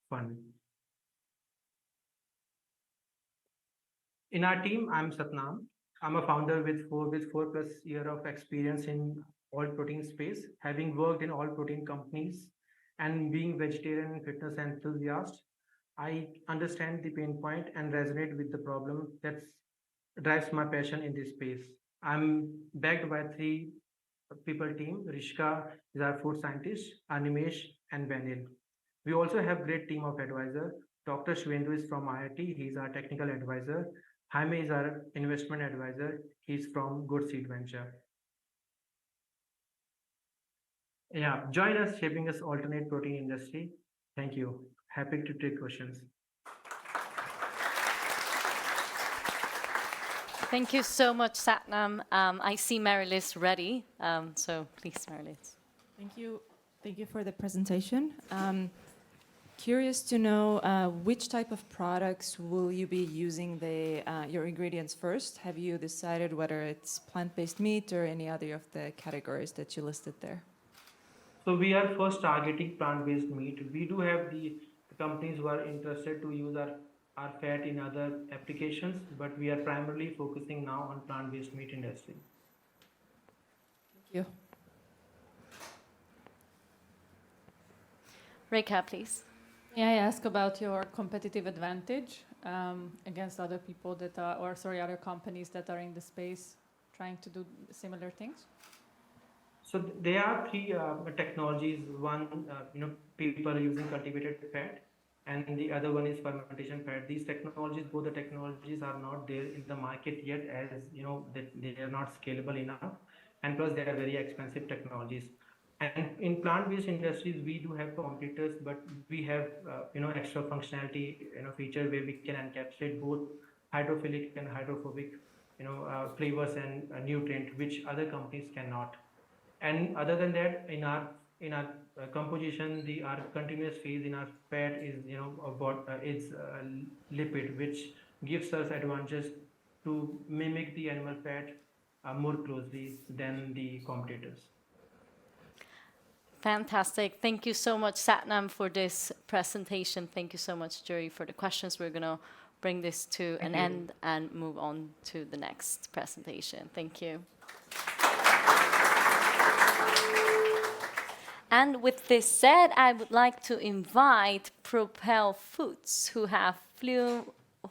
fund. In our team, I'm Satnam. I'm a founder with 4+ years of experience in all protein space, having worked in all protein companies and being vegetarian and fitness enthusiast. I understand the pain point and resonate with the problem that drives my passion in this space. I'm backed by 3 people team. Rishka is our food scientist, Animesh and Vanil. We also have great team of advisor. Dr. Shwendu is from IIT. He's our technical advisor. Jaime is our investment advisor. He's from Good Seed Venture. Yeah, join us shaping this alternate protein industry. Thank you. Happy to take questions. Thank you so much, Satnam. I see Mary-Liz ready, so please, Mary-Liz. Thank you. Thank you for the presentation. Curious to know which type of products will you be using your ingredients first? Have you decided whether it's plant-based meat or any other of the categories that you listed there? So we are first targeting plant-based meat. We do have the companies who are interested to use our fat in other applications, but we are primarily focusing now on plant-based meat industry. Thank you. Rekha, please. May I ask about your competitive advantage against other people that are, other companies that are in the space trying to do similar things? So there are 3 technologies. One, people are using cultivated fat, and the other one is fermentation fat. These technologies, both the technologies are not there in the market yet, as they are not scalable enough, and plus they are very expensive technologies. And in plant-based industries, we do have competitors, but we have extra functionality, feature where we can encapsulate both hydrophilic and hydrophobic, flavors and nutrient, which other companies cannot. And other than that, in our composition, our continuous phase in our fat is lipid, which gives us advantages to mimic the animal fat more closely than the competitors. Fantastic. Thank you so much, Satnam, for this presentation. Thank you so much, Jury, for the questions. We're going to bring this to an end and move on to the next presentation. Thank you. And with this said, I would like to invite Propel Foods, who have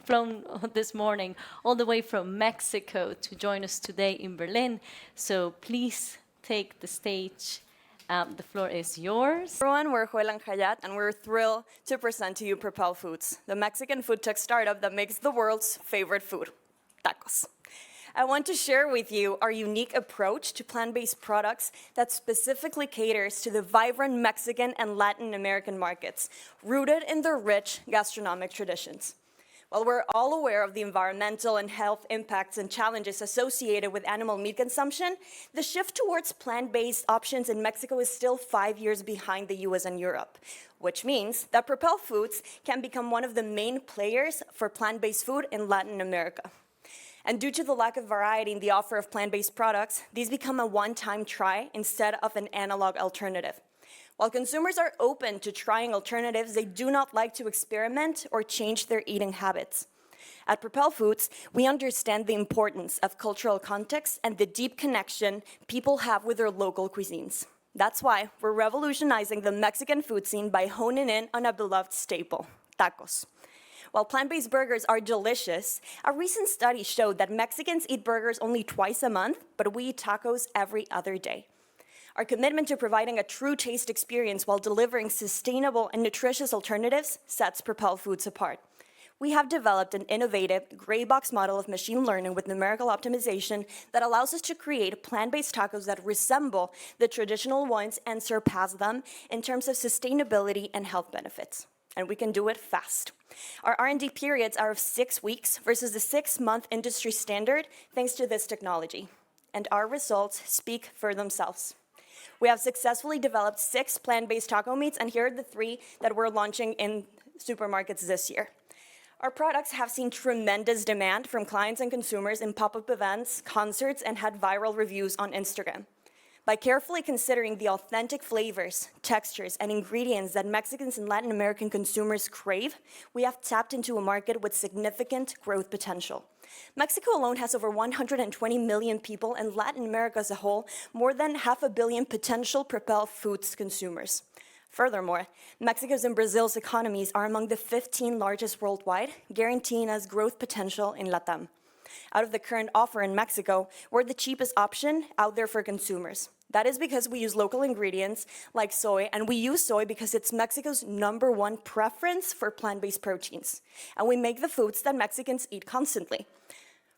flown this morning all the way from Mexico to join us today in Berlin. So please take the stage. The floor is yours. Everyone, we're Joel and Hayat, and we're thrilled to present to you Propel Foods, the Mexican food tech startup that makes the world's favorite food, tacos. I want to share with you our unique approach to plant-based products that specifically caters to the vibrant Mexican and Latin American markets, rooted in their rich gastronomic traditions. While we're all aware of the environmental and health impacts and challenges associated with animal meat consumption, the shift towards plant-based options in Mexico is still 5 years behind the US and Europe, which means that Propel Foods can become one of the main players for plant-based food in Latin America. And due to the lack of variety in the offer of plant-based products, these become a one-time try instead of an analog alternative. While consumers are open to trying alternatives, they do not like to experiment or change their eating habits. At Propel Foods, we understand the importance of cultural context and the deep connection people have with their local cuisines. That's why we're revolutionizing the Mexican food scene by honing in on a beloved staple, tacos. While plant-based burgers are delicious, a recent study showed that Mexicans eat burgers only twice a month, but we eat tacos every other day. Our commitment to providing a true taste experience while delivering sustainable and nutritious alternatives sets Propel Foods apart. We have developed an innovative gray box model of machine learning with numerical optimization that allows us to create plant-based tacos that resemble the traditional ones and surpass them in terms of sustainability and health benefits. And we can do it fast. Our R&D periods are of 6 weeks versus the 6-month industry standard thanks to this technology. And our results speak for themselves. We have successfully developed 6 plant-based taco meats, and here are the 3 that we're launching in supermarkets this year. Our products have seen tremendous demand from clients and consumers in pop-up events, concerts, and had viral reviews on Instagram. By carefully considering the authentic flavors, textures, and ingredients that Mexicans and Latin American consumers crave, we have tapped into a market with significant growth potential. Mexico alone has over 120 million people, and Latin America as a whole, more than 500 million potential Propel Foods consumers. Furthermore, Mexico's and Brazil's economies are among the 15 largest worldwide, guaranteeing us growth potential in LATAM. Out of the current offer in Mexico, we're the cheapest option out there for consumers. That is because we use local ingredients like soy, and we use soy because it's Mexico's #1 preference for plant-based proteins. And we make the foods that Mexicans eat constantly.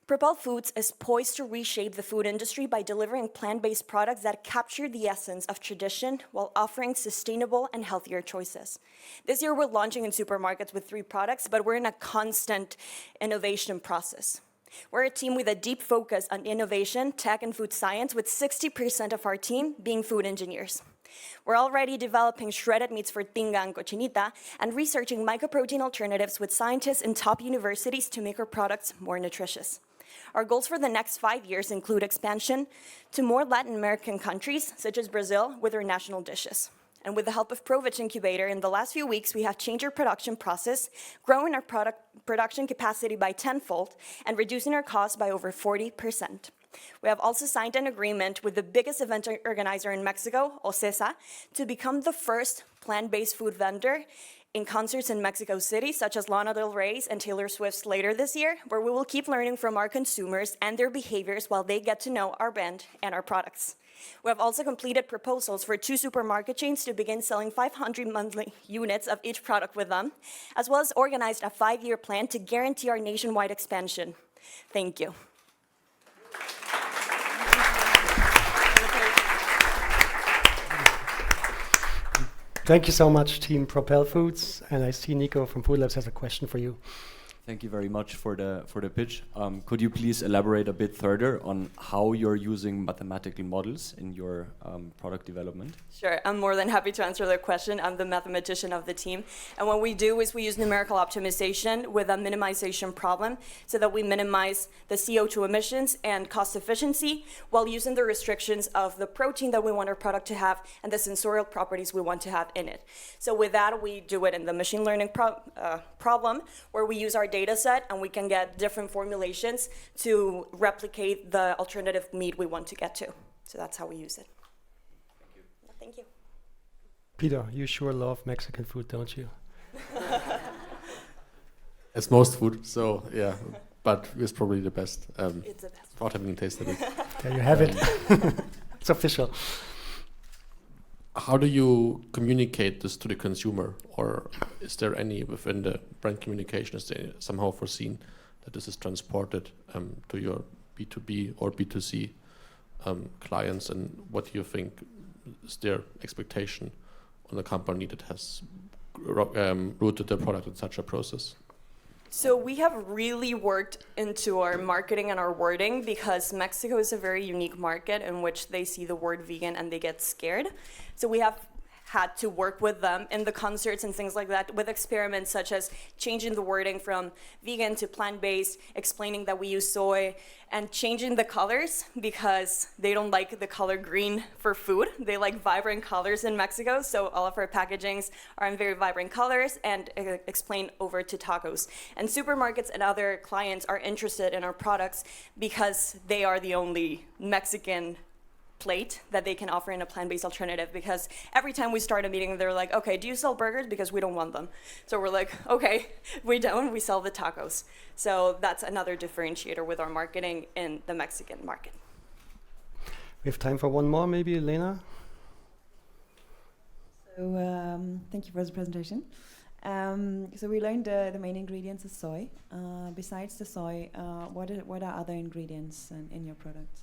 Propel Foods is poised to reshape the food industry by delivering plant-based products that capture the essence of tradition while offering sustainable and healthier choices. This year, we're launching in supermarkets with 3 products, but we're in a constant innovation process. We're a team with a deep focus on innovation, tech, and food science, with 60% of our team being food engineers. We're already developing shredded meats for tinga and cochinita and researching mycoprotein alternatives with scientists in top universities to make our products more nutritious. Our goals for the next 5 years include expansion to more Latin American countries, such as Brazil, with our national dishes. And with the help of ProVeg Incubator, in the last few weeks, we have changed our production process, growing our production capacity by tenfold, and reducing our costs by over 40%. We have also signed an agreement with the biggest event organizer in Mexico, OCESA, to become the first plant-based food vendor in concerts in Mexico City, such as Lana Del Rey's and Taylor Swift's later this year, where we will keep learning from our consumers and their behaviors while they get to know our brand and our products. We have also completed proposals for 2 supermarket chains to begin selling 500 monthly units of each product with them, as well as organized a 5-year plan to guarantee our nationwide expansion. Thank you. Thank you so much, Team Propel Foods. And I see Nico from Food Labs has a question for you. Thank you very much for the pitch. Could you please elaborate a bit further on how you're using mathematical models in your product development? Sure, I'm more than happy to answer the question. I'm the mathematician of the team. And what we do is we use numerical optimization with a minimization problem so that we minimize the CO2 emissions and cost efficiency while using the restrictions of the protein that we want our product to have and the sensorial properties we want to have in it. So with that, we do it in the machine learning problem where we use our data set and we can get different formulations to replicate the alternative meat we want to get to. So that's how we use it. Thank you. Thank you. Peter, you sure love Mexican food, don't you? It's most food, so yeah, but it's probably the best. It's the best. Without having tasted it. There you have it. It's official. How do you communicate this to the consumer, or is there any within the brand communication, is there somehow foreseen that this is transported to your B2B or B2C clients, and what do you think is their expectation on a company that has rooted their product in such a process? So we have really worked into our marketing and our wording because Mexico is a very unique market in which they see the word vegan and they get scared. So we have had to work with them in the concerts and things like that with experiments such as changing the wording from vegan to plant-based, explaining that we use soy, and changing the colors because they don't like the color green for food. They like vibrant colors in Mexico, so all of our packagings are in very vibrant colors and explain over to tacos. And supermarkets and other clients are interested in our products because they are the only Mexican plate that they can offer in a plant-based alternative, because every time we start a meeting they're like, okay, do you sell burgers? Because we don't want them. So we're like, okay, we don't, we sell the tacos. So that's another differentiator with our marketing in the Mexican market. We have time for one more, maybe Elena? So thank you for the presentation. So we learned the main ingredients is soy. Besides the soy, what are other ingredients in your products?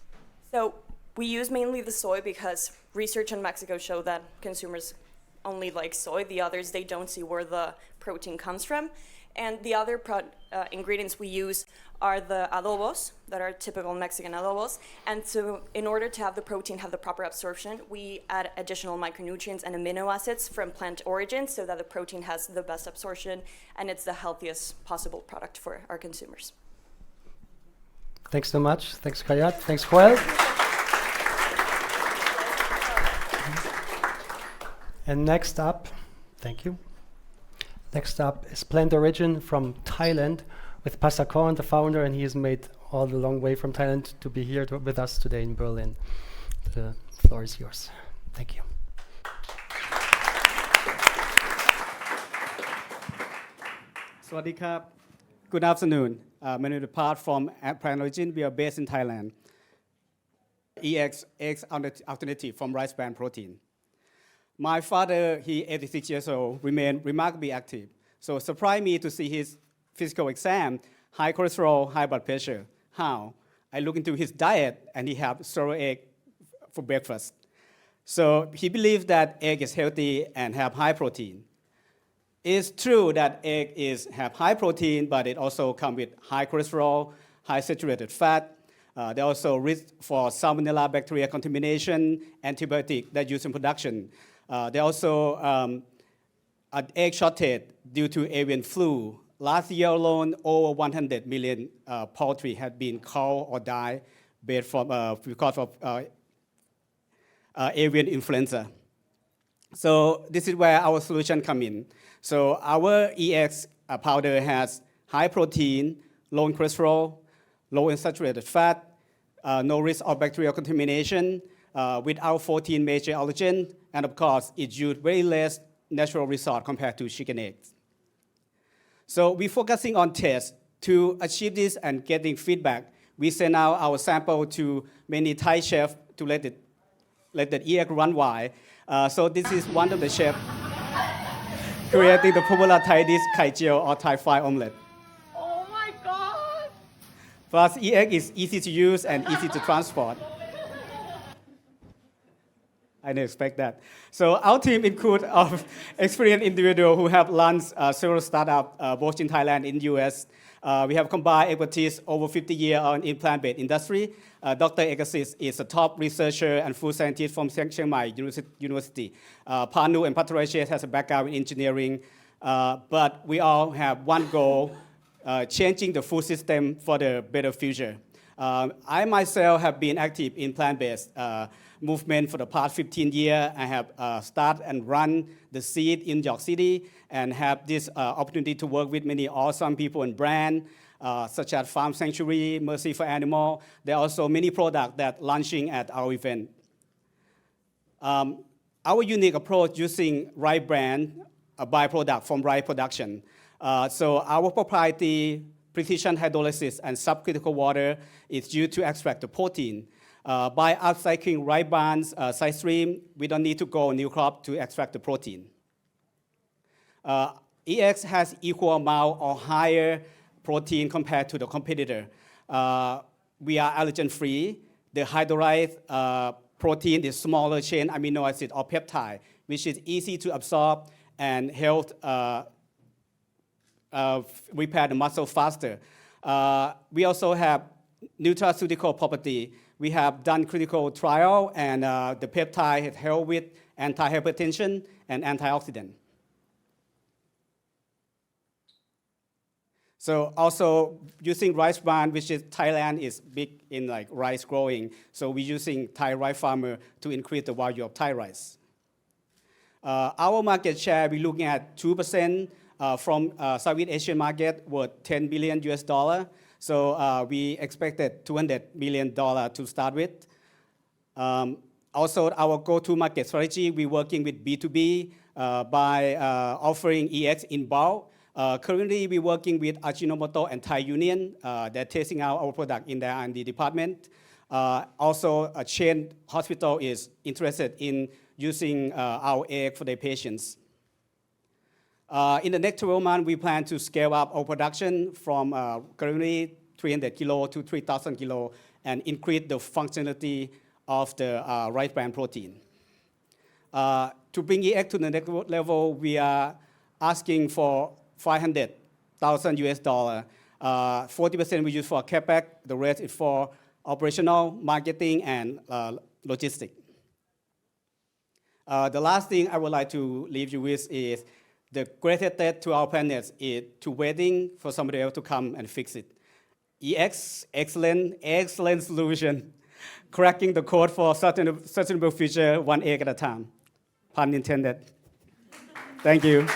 So we use mainly the soy because research in Mexico showed that consumers only like soy. The others, they don't see where the protein comes from. And the other ingredients we use are the adobos that are typical Mexican adobos. And so in order to have the protein have the proper absorption, we add additional micronutrients and amino acids from plant origin so that the protein has the best absorption and it's the healthiest possible product for our consumers. Thanks so much. Thanks, Kayat. Thanks, Joel. And next up, thank you. Next up is Plant Origin from Thailand with Pasakon, the founder, and he has made all the long way from Thailand to be here with us today in Berlin. The floor is yours. Thank you. Sawadee krap. Good afternoon. My name is Pat from Plant Origin. We are based in Thailand. EX alternative from rice bran protein. My father, he 86 years old, remained remarkably active. So it surprised me to see his physical exam, high cholesterol, high blood pressure. How? I look into his diet and he had sour egg for breakfast. So he believed that egg is healthy and have high protein. It's true that egg have high protein, but it also comes with high cholesterol, high saturated fat. They also risk for salmonella bacteria contamination, antibiotic that used in production. There also an egg shortage due to avian flu. Last year alone, over 100 million poultry had been killed or died because of avian influenza. So this is where our solution come in. So our EX powder has high protein, low in cholesterol, low in saturated fat, no risk of bacterial contamination, without 14 major allergens, and of course, it used very less natural resource compared to chicken eggs. So we're focusing on tests. To achieve this and getting feedback, we send out our sample to many Thai chefs to let the egg run wild. So this is one of the chefs creating the popular Thai dish Kai Jiao or Thai fried omelette. Oh my God! Plus, egg is easy to use and easy to transport. I didn't expect that. So our team includes experienced individuals who have launched several startups, both in Thailand and in the US. We have combined expertise over 50 years in plant-based industry. Dr. Agassiz is a top researcher and food scientist from Chiang Mai University. Panu and Patricia has a background in engineering, but we all have one goal, changing the food system for the better future. I myself have been active in plant-based movement for the past 15 years. I have started and run the seed in New York City and have this opportunity to work with many awesome people and brands, such as Farm Sanctuary, Mercy for Animal. There are also many products that launching at our event. Our unique approach using rice bran, a byproduct from rice production. So our proprietary precision hydrolysis and subcritical water is used to extract the protein. By upcycling rice bran side stream, we don't need to go new crop to extract the protein. EX has equal amount or higher protein compared to the competitor. We are allergen-free. The hydrolyzed protein is smaller chain amino acid or peptide, which is easy to absorb and help repair the muscle faster. We also have nutraceutical property. We have done clinical trial, and the peptide has helped with anti-hypertension and antioxidant. So also using rice bran, which is Thailand is big in like rice growing. So we're using Thai rice farmer to increase the value of Thai rice. Our market share, we're looking at 2% from Southeast Asian market worth $10 billion US. So we expected $200 million to start with. Also, our go-to market strategy, we're working with B2B by offering EX in bulk. Currently, we're working with Ajinomoto and Thai Union. They're testing out our product in their R&D department. Also, a chain hospital is interested in using our egg for their patients. In the next 12 months, we plan to scale up our production from currently 300 kilo to 3,000 kilo and increase the functionality of the rice bran protein. To bring EX to the next level, we are asking for 500 $40,000 US. 40% we use for CapEx, the rest is for operational, marketing, and logistics. The last thing I would like to leave you with is the greatest threat to our planet is to waiting for somebody else to come and fix it. Excellent solution. Cracking the code for sustainable future, one egg at a time. Pun intended. Thank you.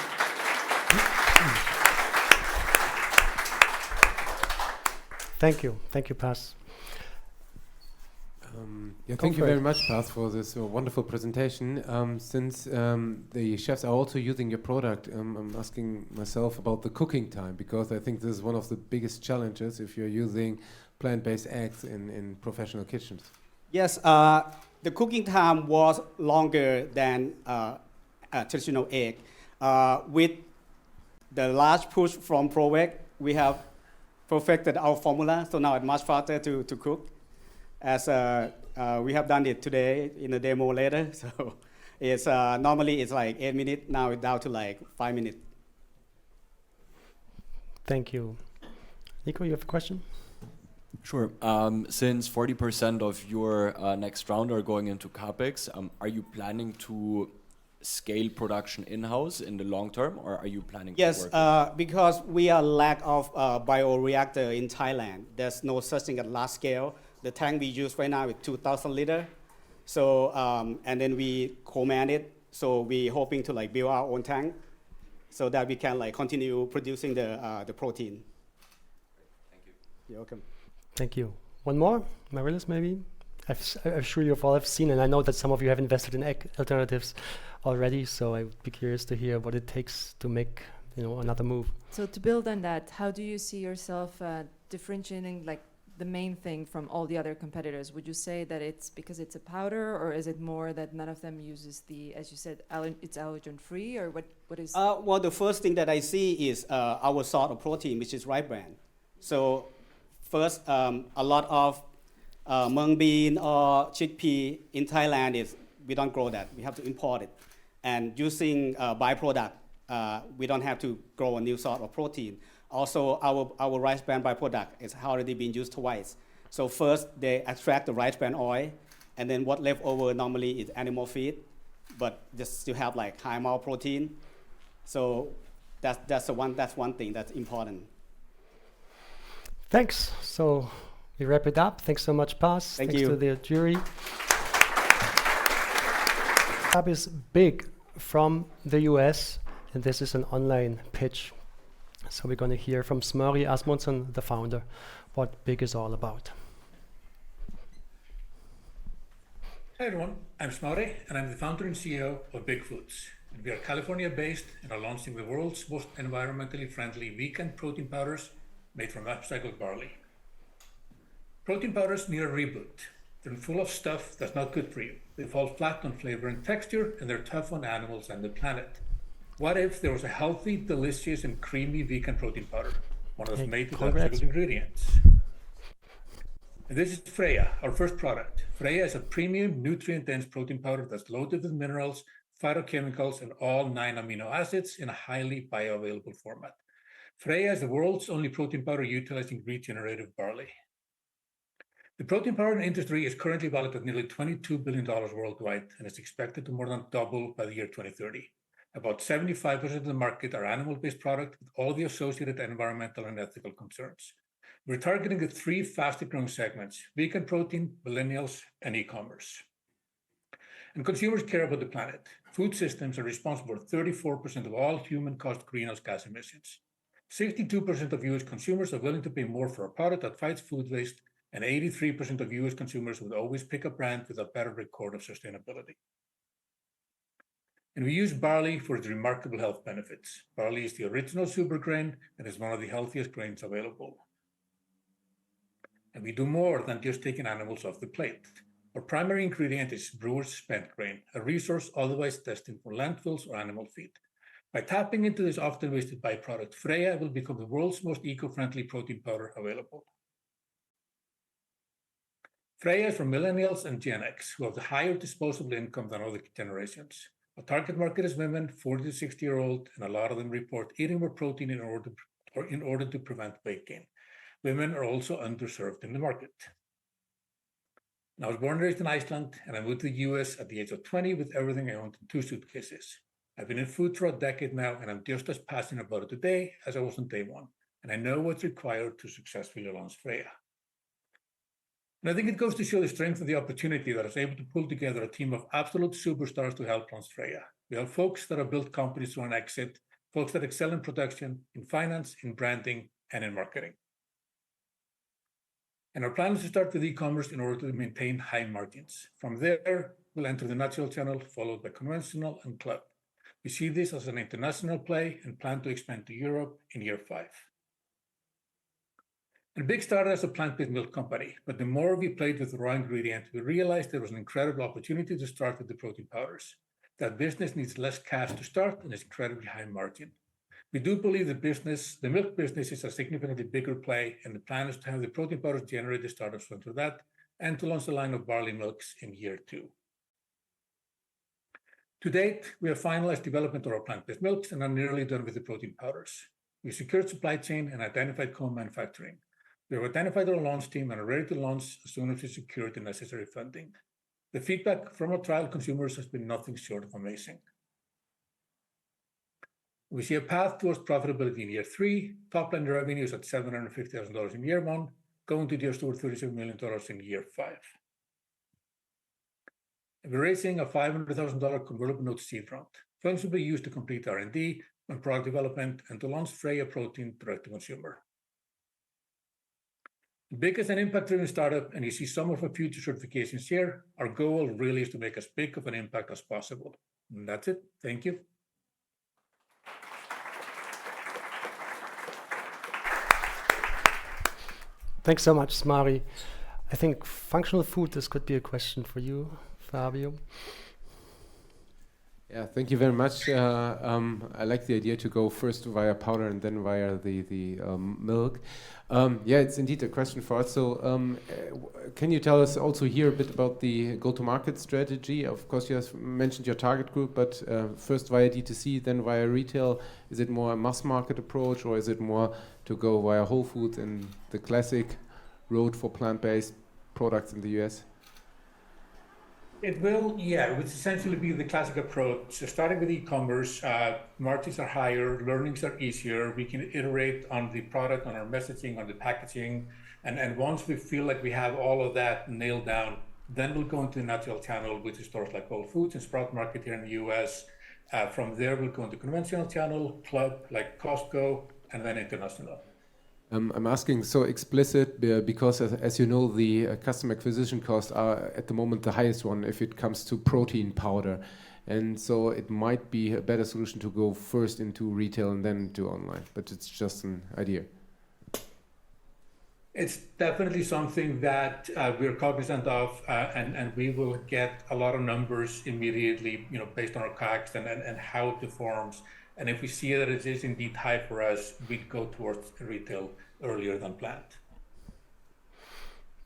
Thank you, Paz. Thank you very much, Paz, for this wonderful presentation. Since the chefs are also using your product, I'm asking myself about the cooking time, because I think this is one of the biggest challenges if you're using plant-based eggs in professional kitchens. Yes, the cooking time was longer than a traditional egg. With the large push from ProVeg, we have perfected our formula, so now it's much faster to cook. As we have done it today in a demo later, so it's normally it's like 8 minutes, now it's down to like 5 minutes. Thank you. Nico, you have a question? Sure. Since 40% of your next round are going into CapEx, are you planning to scale production in-house in the long term, or are you planning to work because we are lack of bioreactor in Thailand. There's no such thing at large scale. The tank we use right now is 2,000 liter. So, and then we co-man it. So we're hoping to like build our own tank so that we can like continue producing the protein. Thank you. You're welcome. Thank you. One more, Marilis, maybe? I'm sure you've all have seen, and I know that some of you have invested in egg alternatives already, so I would be curious to hear what it takes to make another move. So to build on that, how do you see yourself differentiating like the main thing from all the other competitors? Would you say that it's because it's a powder, or is it more that none of them uses the, as you said, it's allergen free, or what is? Well, the first thing that I see is our source of protein, which is rice bran. So first, a lot of mung bean or chickpea in Thailand is we don't grow that. We have to import it. And using byproduct, we don't have to grow a new source of protein. Also, our rice bran byproduct is already been used twice. So first, they extract the rice bran oil, and then what left over normally is animal feed, but just to have like high amount of protein. So that's one thing that's important. Thanks. So we wrap it up. Thanks so much, Paz. Thanks to the jury. Up is Bygg from the US, and this is an online pitch. So we're going to hear from Smári Asmundsson, the founder, what Bygg is all about. Hi everyone, I'm Smári, and I'm the founder and CEO of Bygg Foods. And we are California-based and are launching the world's most environmentally friendly vegan protein powders made from upcycled barley. Protein powders need a reboot. They're full of stuff that's not good for you. They fall flat on flavor and texture, and they're tough on animals and the planet. What if there was a healthy, delicious, and creamy vegan protein powder? One that's made with upcycled ingredients. And this is Freya, our first product. Freya is a premium, nutrient-dense protein powder that's loaded with minerals, phytochemicals, and all 9 amino acids in a highly bioavailable format. Freya is the world's only protein powder utilizing regenerative barley. The protein powder industry is currently valued at nearly $22 billion worldwide, and is expected to more than double by the year 2030. About 75% of the market are animal-based products with all the associated environmental and ethical concerns. We're targeting the 3 fastest-growing segments: vegan protein, millennials, and e-commerce. And consumers care about the planet. Food systems are responsible for 34% of all human-caused greenhouse gas emissions. 62% of US consumers are willing to pay more for a product that fights food waste, and 83% of US consumers would always pick a brand with a better record of sustainability. And we use barley for its remarkable health benefits. Barley is the original super grain and is one of the healthiest grains available. And we do more than just taking animals off the plate. Our primary ingredient is brewer's spent grain, a resource otherwise destined for landfills or animal feed. By tapping into this often wasted byproduct, Freya will become the world's most eco-friendly protein powder available. Freya is for millennials and Gen X, who have the higher disposable income than other generations. Our target market is women, 40 to 60-year-old, and a lot of them report eating more protein in order to or in order to prevent weight gain. Women are also underserved in the market. I was born and raised in Iceland, and I moved to the US at the age of 20 with everything I owned in 2 suitcases. I've been in food for a decade now, and I'm just as passionate about it today as I was on day one, and I know what's required to successfully launch Freya. And I think it goes to show the strength of the opportunity that I was able to pull together a team of absolute superstars to help launch Freya. We have folks that have built companies through an exit, folks that excel in production, in finance, in branding, and in marketing. And our plan is to start with e-commerce in order to maintain high margins. From there, we'll enter the natural channel, followed by conventional and club. We see this as an international play and plan to expand to Europe in year 5. And Bygg started as a plant-based milk company, but the more we played with the raw ingredients, we realized there was an incredible opportunity to start with the protein powders. That business needs less cash to start and is incredibly high margin. We do believe the milk business is a significantly bigger play, and the plan is to have the protein powders generate the startups for that and to launch a line of barley milks in year 2. To date, we have finalized development of our plant-based milks and are nearly done with the protein powders. We secured supply chain and identified co-manufacturing. We have identified our launch team and are ready to launch as soon as we secure the necessary funding. The feedback from our trial consumers has been nothing short of amazing. We see a path towards profitability in year 3, top line revenues at $750,000 in year 1, going to just over $37 million in year 5. We're raising a $500,000 convertible note seed round. Funds will be used to complete R&D and product development and to launch Freya protein direct to consumer. Bygg is an impact-driven startup, and you see some of our future certifications here. Our goal really is to make as big of an impact as possible. And that's it. Thank you. Thanks so much, Smari. I think functional food, this could be a question for you, Fabio. Yeah, thank you very much. I like the idea to go first via powder and then via the milk. Yeah, it's indeed a question for us. So can you tell us also here a bit about the go-to-market strategy? Of course, you have mentioned your target group, but first via D2C, then via retail. Is it more a mass market approach, or is it more to go via Whole Foods and the classic road for plant-based products in the US? It will essentially be the classic approach. So starting with e-commerce, margins are higher, learnings are easier. We can iterate on the product, on our messaging, on the packaging. And once we feel like we have all of that nailed down, then we'll go into the natural channel, which is stores like Whole Foods and Sprout Market here in the US. From there, we'll go into conventional channel, club like Costco, and then international. I'm asking so explicit because, as you know, the customer acquisition costs are at the moment the highest one if it comes to protein powder. And so it might be a better solution to go first into retail and then to online, but it's just an idea. It's definitely something that we're cognizant of, and we will get a lot of numbers immediately, based on our CACs and how it performs. And if we see that it is indeed high for us, we'd go towards retail earlier than planned.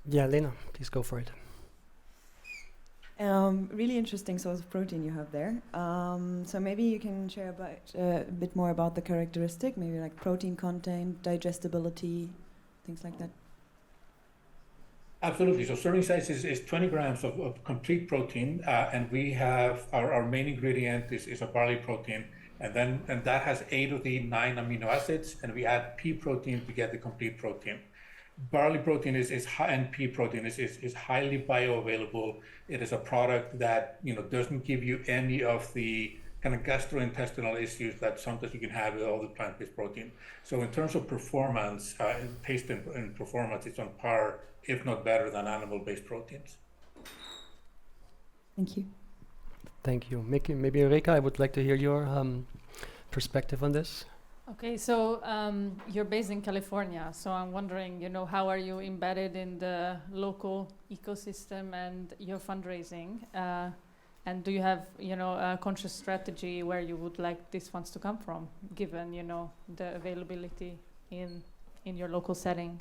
Yeah, Lena, please go for it. Really interesting source of protein you have there. So maybe you can share a bit more about the characteristic, maybe like protein content, digestibility, things like that. Absolutely. So serving size is 20 grams of complete protein, and we have our main ingredient is a barley protein. And that has 8 of the 9 amino acids, and we add pea protein to get the complete protein. Barley protein is high, and pea protein is highly bioavailable. It is a product that doesn't give you any of the kind of gastrointestinal issues that sometimes you can have with all the plant-based protein. So in terms of performance, taste and performance, it's on par, if not better, than animal-based proteins. Thank you. Thank you. Maybe Eureka, I would like to hear your perspective on this. Okay, so you're based in California, so I'm wondering, how are you embedded in the local ecosystem and your fundraising? And do you have, a conscious strategy where you would like these funds to come from, given, the availability in your local setting?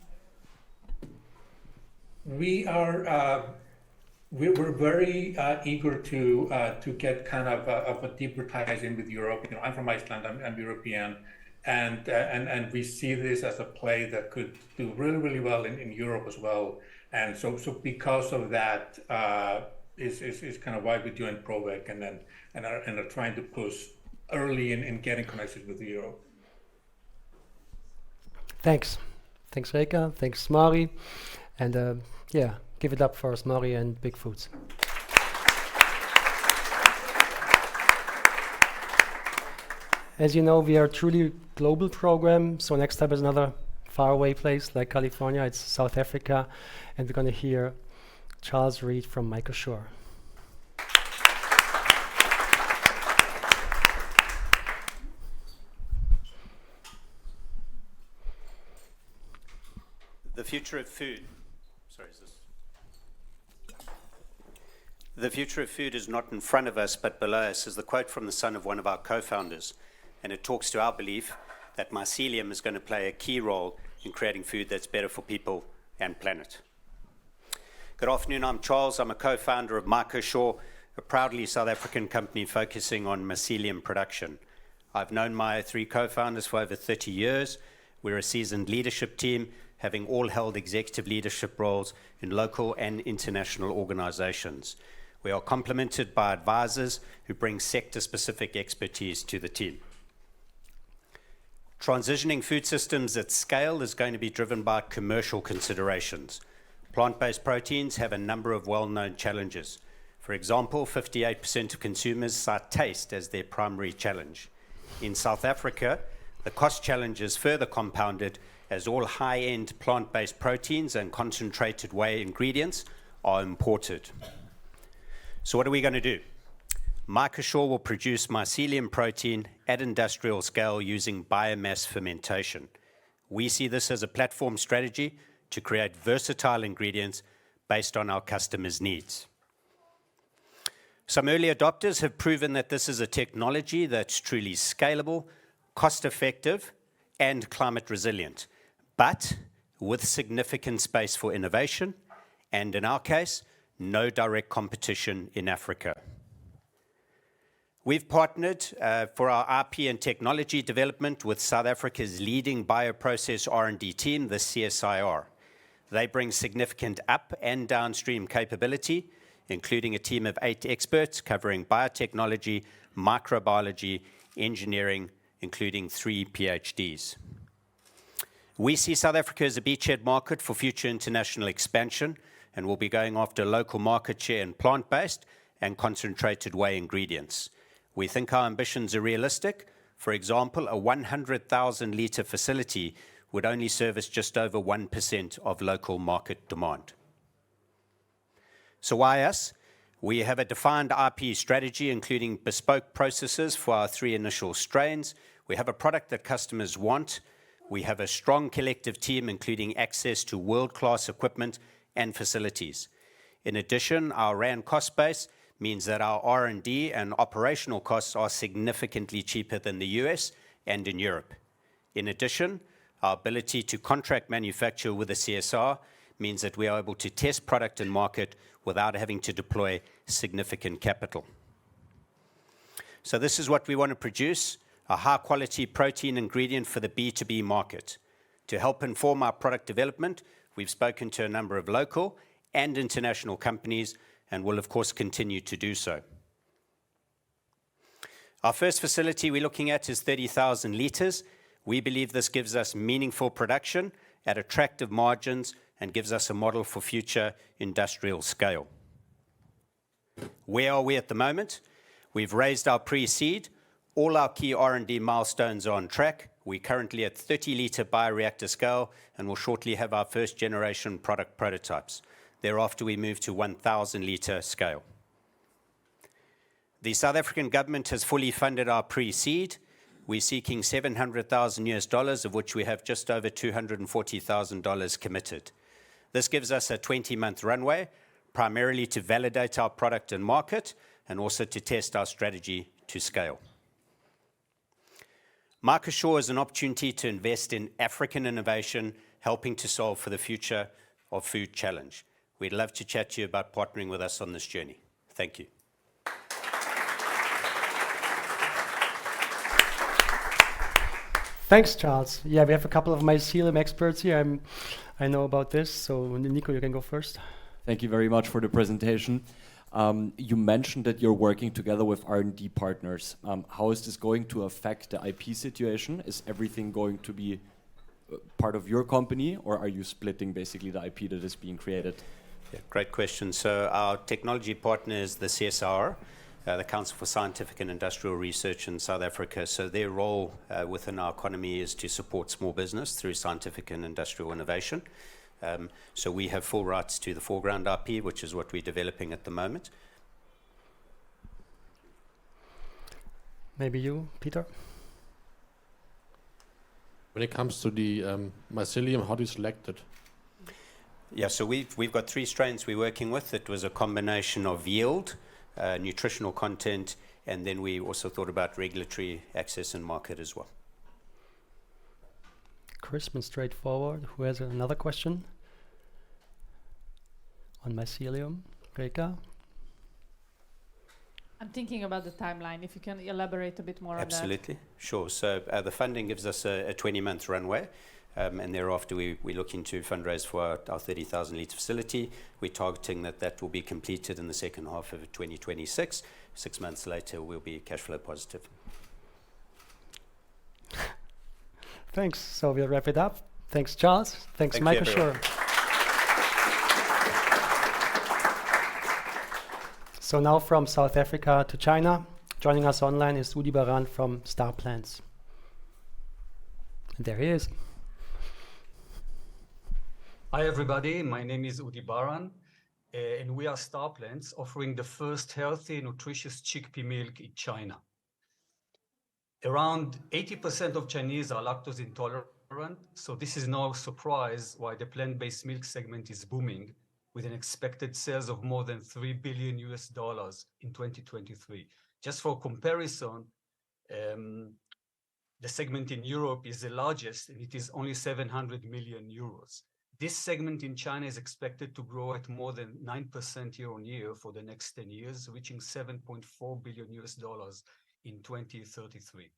We're very eager to get kind of a deeper ties in with Europe. I'm from Iceland, I'm European, And we see this as a play that could do really, really well in Europe as well. And so because of that, is kind of why we joined ProVeg and are trying to push early in getting connected with Europe. Thanks Reka, thanks Mari, and yeah, give it up for Mari and Bygg Foods. As you know, we are a truly global program, so next up is another faraway place like California. It's South Africa, and we're going to hear Charles Reed from MycoSure. The future of food. Sorry, is this? The future of food is not in front of us, but below us, is the quote from the son of one of our co-founders. And it talks to our belief that mycelium is going to play a key role in creating food that's better for people and planet. Good afternoon, I'm Charles. I'm a co-founder of MycoSure, a proudly South African company focusing on mycelium production. I've known my three co-founders for over 30 years. We're a seasoned leadership team, having all held executive leadership roles in local and international organizations. We are complemented by advisors who bring sector-specific expertise to the team. Transitioning food systems at scale is going to be driven by commercial considerations. Plant-based proteins have a number of well-known challenges. For example, 58% of consumers cite taste as their primary challenge. In South Africa, the cost challenge is further compounded as all high-end plant-based proteins and concentrated whey ingredients are imported. So what are we going to do? MycoSure will produce mycelium protein at industrial scale using biomass fermentation. We see this as a platform strategy to create versatile ingredients based on our customers' needs. Some early adopters have proven that this is a technology that's truly scalable, cost-effective, and climate resilient, but with significant space for innovation, and in our case, no direct competition in Africa. We've partnered for our IP and technology development with South Africa's leading bioprocess R&D team, the CSIR. They bring significant up and downstream capability, including a team of 8 experts covering biotechnology, microbiology, engineering, including 3 PhDs. We see South Africa as a beachhead market for future international expansion, and we'll be going after local market share in plant-based and concentrated whey ingredients. We think our ambitions are realistic. For example, a 100,000 litre facility would only service just over 1% of local market demand. So why us? We have a defined IP strategy, including bespoke processes for our 3 initial strains. We have a product that customers want. We have a strong collective team, including access to world-class equipment and facilities. In addition, our RAN cost base means that our R&D and operational costs are significantly cheaper than the US and in Europe. In addition, our ability to contract manufacture with the CSR means that we are able to test product and market without having to deploy significant capital. So this is what we want to produce, a high-quality protein ingredient for the B2B market. To help inform our product development, we've spoken to a number of local and international companies and will, of course, continue to do so. Our first facility we're looking at is 30,000 litres. We believe this gives us meaningful production at attractive margins and gives us a model for future industrial scale. Where are we at the moment? We've raised our pre-seed. All our key R&D milestones are on track. We're currently at 30-litre bioreactor scale and will shortly have our first generation product prototypes. Thereafter, we move to 1,000-litre scale. The South African government has fully funded our pre-seed. We're seeking $700,000, of which we have just over $240,000 committed. This gives us a 20-month runway, primarily to validate our product and market, and also to test our strategy to scale. MycoSure is an opportunity to invest in African innovation, helping to solve for the future of food challenge. We'd love to chat to you about partnering with us on this journey. Thank you. Thanks, Charles. Yeah, we have a couple of mycelium experts here. I know about this, so Nico, you can go first. Thank you very much for the presentation. You mentioned that you're working together with R&D partners. How is this going to affect the IP situation? Is everything going to be part of your company, or are you splitting basically the IP that is being created? Yeah, great question. So our technology partner is the CSR, the Council for Scientific and Industrial Research in South Africa. So their role within our economy is to support small business through scientific and industrial innovation. So we have full rights to the foreground IP, which is what we're developing at the moment. Maybe you, Peter? When it comes to the mycelium, how do you select it? Yeah, so we've got 3 strains we're working with. It was a combination of yield, nutritional content, and then we also thought about regulatory access and market as well. Crisp and straightforward. Who has another question on mycelium? Reka? I'm thinking about the timeline, if you can elaborate a bit more on that. Absolutely, sure. So the funding gives us a 20-month runway, and thereafter we're looking to fundraise for our 30,000 litre facility. We're targeting that will be completed in the second half of 2026. 6 months later, we'll be cash flow positive. Thanks. So we'll wrap it up. Thanks, Charles. Thanks, MycoSure. So now from South Africa to China, joining us online is Udi Baran from StarPlants. And there he is. Hi everybody, my name is Udi Baran, and we are StarPlants, offering the first healthy, nutritious chickpea milk in China. Around 80% of Chinese are lactose intolerant, so this is no surprise why the plant-based milk segment is booming, with an expected sales of more than $3 billion in 2023. Just for comparison, the segment in Europe is the largest, and it is only 700 million euros. This segment in China is expected to grow at more than 9% year on year for the next 10 years, reaching $7.4 billion in 2033.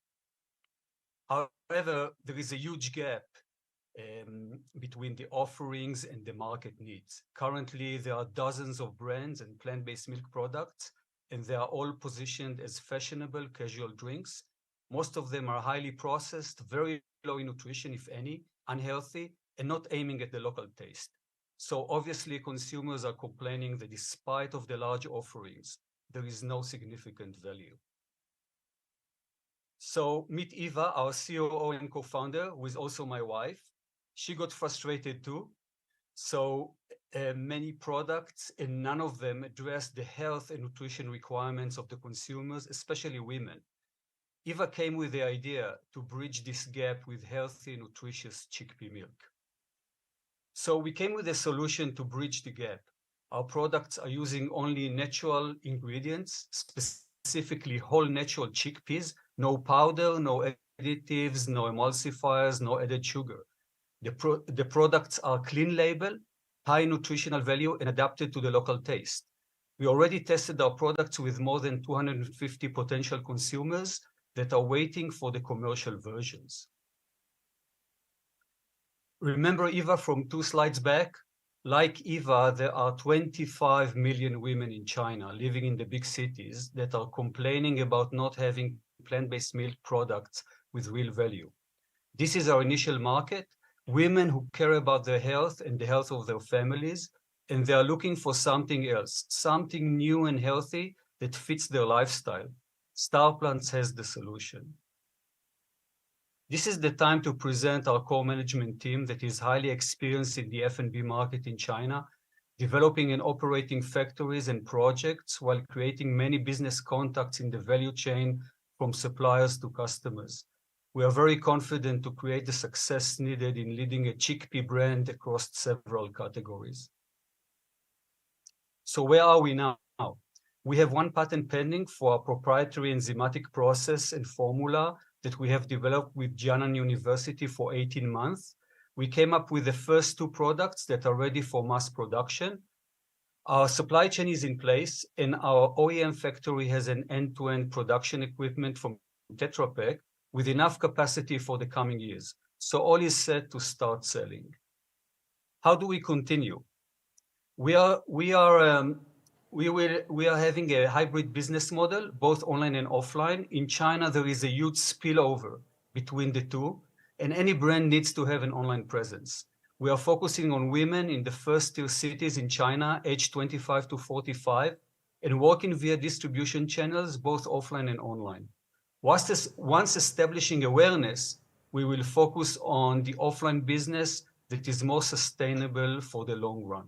However, there is a huge gap between the offerings and the market needs. Currently, there are dozens of brands and plant-based milk products, and they are all positioned as fashionable casual drinks. Most of them are highly processed, very low in nutrition, if any, unhealthy, and not aiming at the local taste. So obviously, consumers are complaining that despite of the large offerings, there is no significant value. So meet Eva, our COO and co-founder, who is also my wife. She got frustrated too. So many products, and none of them address the health and nutrition requirements of the consumers, especially women. Eva came with the idea to bridge this gap with healthy, nutritious chickpea milk. So we came with a solution to bridge the gap. Our products are using only natural ingredients, specifically whole natural chickpeas, no powder, no additives, no emulsifiers, no added sugar. The products are clean label, high nutritional value, and adapted to the local taste. We already tested our products with more than 250 potential consumers that are waiting for the commercial versions. Remember Eva from 2 slides back? Like Eva, there are 25 million women in China living in the big cities that are complaining about not having plant-based milk products with real value. This is our initial market, women who care about their health and the health of their families, and they are looking for something else, something new and healthy that fits their lifestyle. StarPlants has the solution. This is the time to present our core management team that is highly experienced in the F&B market in China, developing and operating factories and projects while creating many business contacts in the value chain from suppliers to customers. We are very confident to create the success needed in leading a chickpea brand across several categories. So where are we now? We have 1 patent pending for our proprietary enzymatic process and formula that we have developed with Jianan University for 18 months. We came up with the first 2 products that are ready for mass production. Our supply chain is in place, and our OEM factory has an end-to-end production equipment from Tetra Pak with enough capacity for the coming years. So all is set to start selling. How do we continue? We are having a hybrid business model, both online and offline. In China, there is a huge spillover between the two, and any brand needs to have an online presence. We are focusing on women in the first-tier cities in China, aged 25 to 45, and working via distribution channels, both offline and online. Once establishing awareness, we will focus on the offline business that is more sustainable for the long run.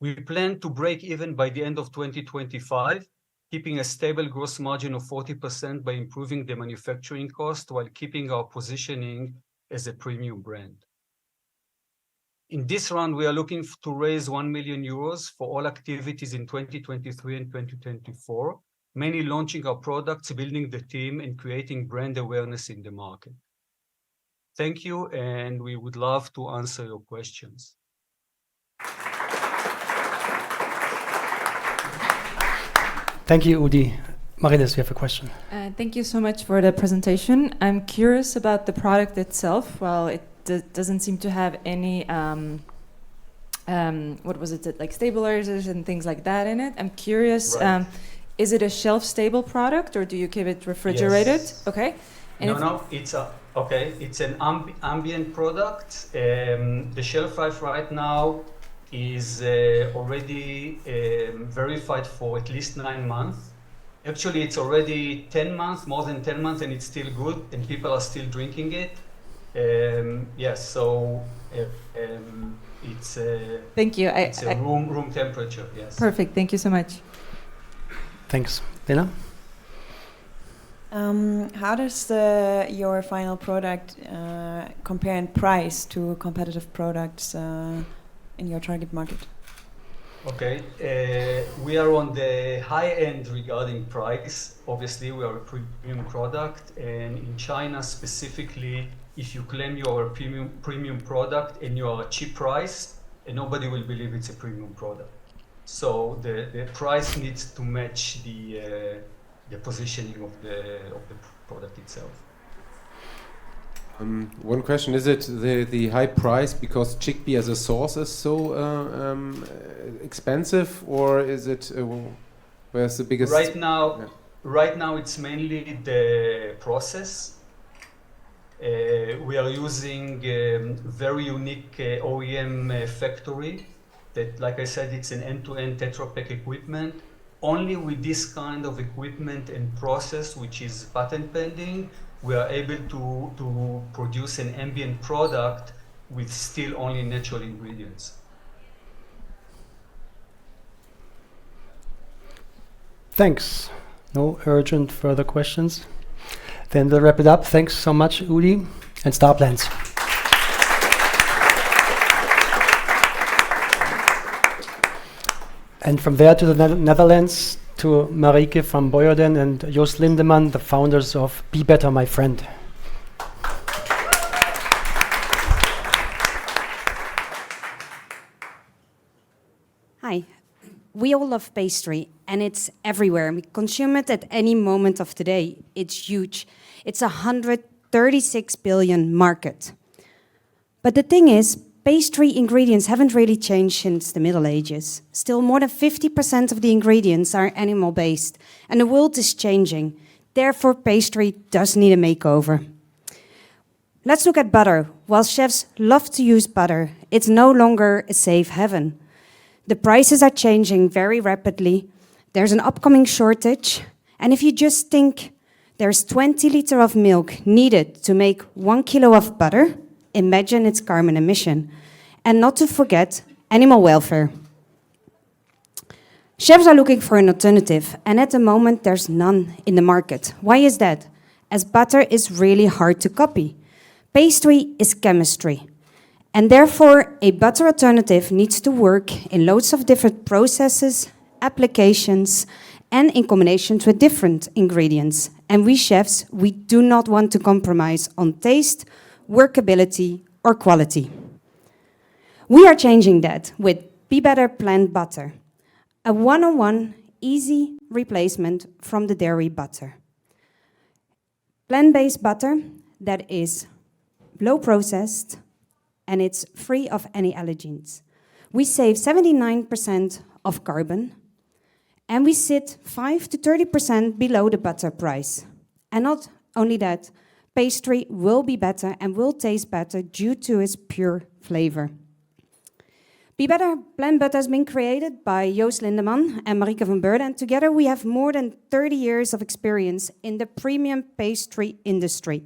We plan to break even by the end of 2025, keeping a stable gross margin of 40% by improving the manufacturing cost while keeping our positioning as a premium brand. In this round, we are looking to raise 1 million euros for all activities in 2023 and 2024, mainly launching our products, building the team, and creating brand awareness in the market. Thank you, and we would love to answer your questions. Thank you, Udi. Marilis, you have a question. Thank you so much for the presentation. I'm curious about the product itself. Well, it doesn't seem to have any, what was it, like stabilizers and things like that in it. I'm curious, Right. Is it a shelf-stable product or do you keep it refrigerated? Yes. Okay. And No, it's an ambient product. The shelf life right now is already verified for at least 9 months. Actually, it's already 10 months, more than 10 months, and it's still good, and people are still drinking it. Yes, so it's thank you. It's a room temperature. Yes. Perfect. Thank you so much. Thanks. Lena? How does your final product compare in price to competitive products in your target market? Okay, we are on the high end regarding price. Obviously, we are a premium product, and in China specifically, if you claim you are a premium product and you are a cheap price, and nobody will believe it's a premium product. So the price needs to match the positioning of the product itself. One question, is it the high price because chickpea as a source is so expensive, or is it where's the biggest? Right now it's mainly the process. We are using very unique OEM factory that, like I said, it's an end-to-end Tetra Pak equipment. Only with this kind of equipment and process, which is patent pending, we are able to produce an ambient product with still only natural ingredients. Thanks. No urgent further questions. Then we'll wrap it up. Thanks so much, Udi and StarPlants. And from there to the Netherlands, to Marieke van Boyerden and Joost Lindeman, the founders of Be Better, My Friend. Hi. We all love pastry, and it's everywhere. We consume it at any moment of the day. It's huge. It's a 136 billion market. But the thing is, pastry ingredients haven't really changed since the Middle Ages. Still, more than 50% of the ingredients are animal-based, and the world is changing. Therefore, pastry does need a makeover. Let's look at butter. While chefs love to use butter, it's no longer a safe haven. The prices are changing very rapidly. There's an upcoming shortage, and if you just think there's 20 liters of milk needed to make 1 kilo of butter, imagine its carbon emission. And not to forget animal welfare. Chefs are looking for an alternative, and at the moment there's none in the market. Why is that? As butter is really hard to copy. Pastry is chemistry. And therefore, a butter alternative needs to work in loads of different processes, applications, and in combinations with different ingredients. And we chefs, we do not want to compromise on taste, workability, or quality. We are changing that with Be Better Plant Butter, a one-on-one easy replacement from the dairy butter. Plant-based butter that is low processed and it's free of any allergens. We save 79% of carbon and we sit 5 to 30% below the butter price. And not only that, pastry will be better and will taste better due to its pure flavor. Be Better plant butter has been created by Joost Lindeman and Marieke van Beurden, and together we have more than 30 years of experience in the premium pastry industry.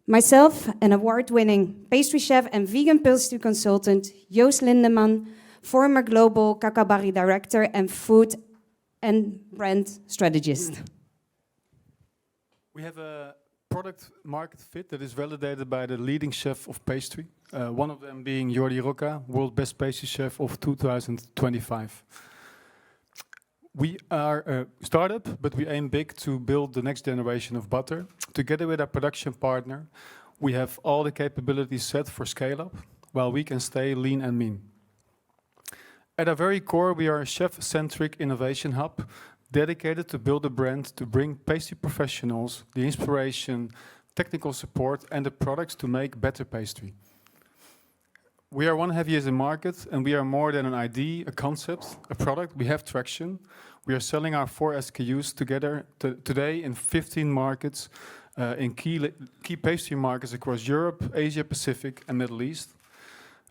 Myself, an award-winning pastry chef and vegan pastry consultant, Joost Lindeman, former global Cacao Barry director and food and brand strategist. We have a product market fit that is validated by the leading chef of pastry, one of them being Jordi Roca, World Best Pastry Chef of 2025. We are a startup, but we aim big to build the next generation of butter. Together with our production partner, we have all the capabilities set for scale-up, while we can stay lean and mean. At our very core, we are a chef-centric innovation hub, dedicated to build a brand to bring pastry professionals the inspiration, technical support, and the products to make better pastry. We are 1.5 years in market, and we are more than an idea, a concept, a product. We have traction. We are selling our 4 SKUs together today in 15 markets, in key pastry markets across Europe, Asia, Pacific, and Middle East.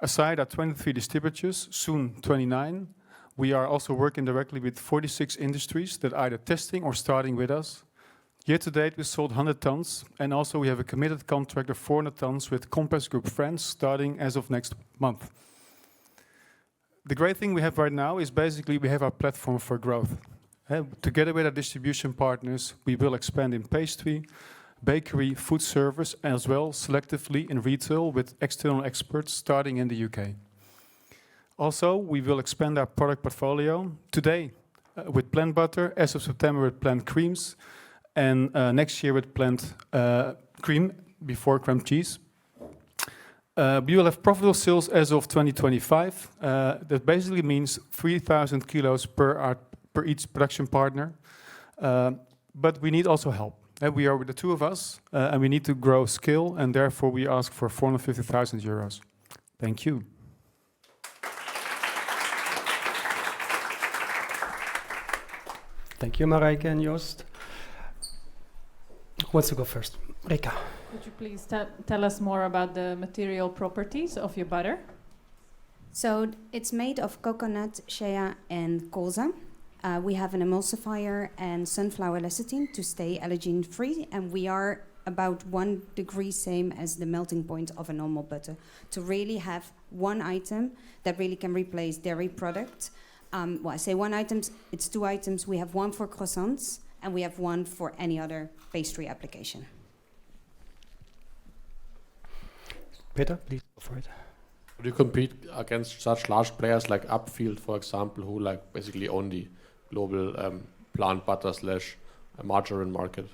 Aside our 23 distributors, soon 29, we are also working directly with 46 industries that are either testing or starting with us. Year to date, we sold 100 tons, and also we have a committed contract of 400 tons with Compass Group France, starting as of next month. The great thing we have right now is basically we have our platform for growth. Together with our distribution partners, we will expand in pastry, bakery, food service, as well selectively in retail with external experts starting in the UK. Also, we will expand our product portfolio today with plant butter, as of September with plant creams, and next year with plant cream before creme cheese. We will have profitable sales as of 2025. That basically means 3,000 kilos per each production partner. But we need also help. We are with the two of us, and we need to grow skill, and therefore we ask for 450,000 euros. Thank you. Thank you, Marieke and Joost. Who wants to go first? Rika. Could you please tell us more about the material properties of your butter? So it's made of coconut, shea, and colza. We have an emulsifier and sunflower lecithin to stay allergen-free, and we are about 1 degree same as the melting point of a normal butter, to really have one item that really can replace dairy product. Well, I say one item, it's 2 items. We have one for croissants, and we have one for any other pastry application. Peter, please go for it. Would you compete against such large players like Upfield, for example, who like basically own the global plant butter / margarine market?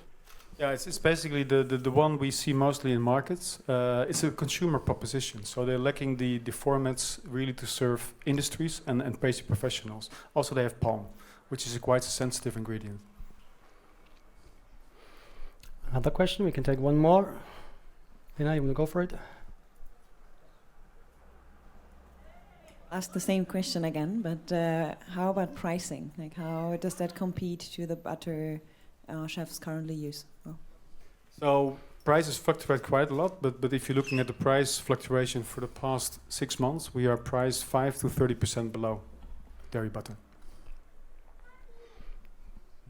Yeah, it's basically the one we see mostly in markets. It's a consumer proposition, so they're lacking the formats really to serve industries and pastry professionals. Also, they have palm, which is a quite sensitive ingredient. Another question, we can take one more. Lina, you want to go for it? Ask the same question again, but how about pricing? Like, how does that compete to the butter chefs currently use? Oh. So prices fluctuate quite a lot, but if you're looking at the price fluctuation for the past 6 months, we are priced 5 to 30% below dairy butter.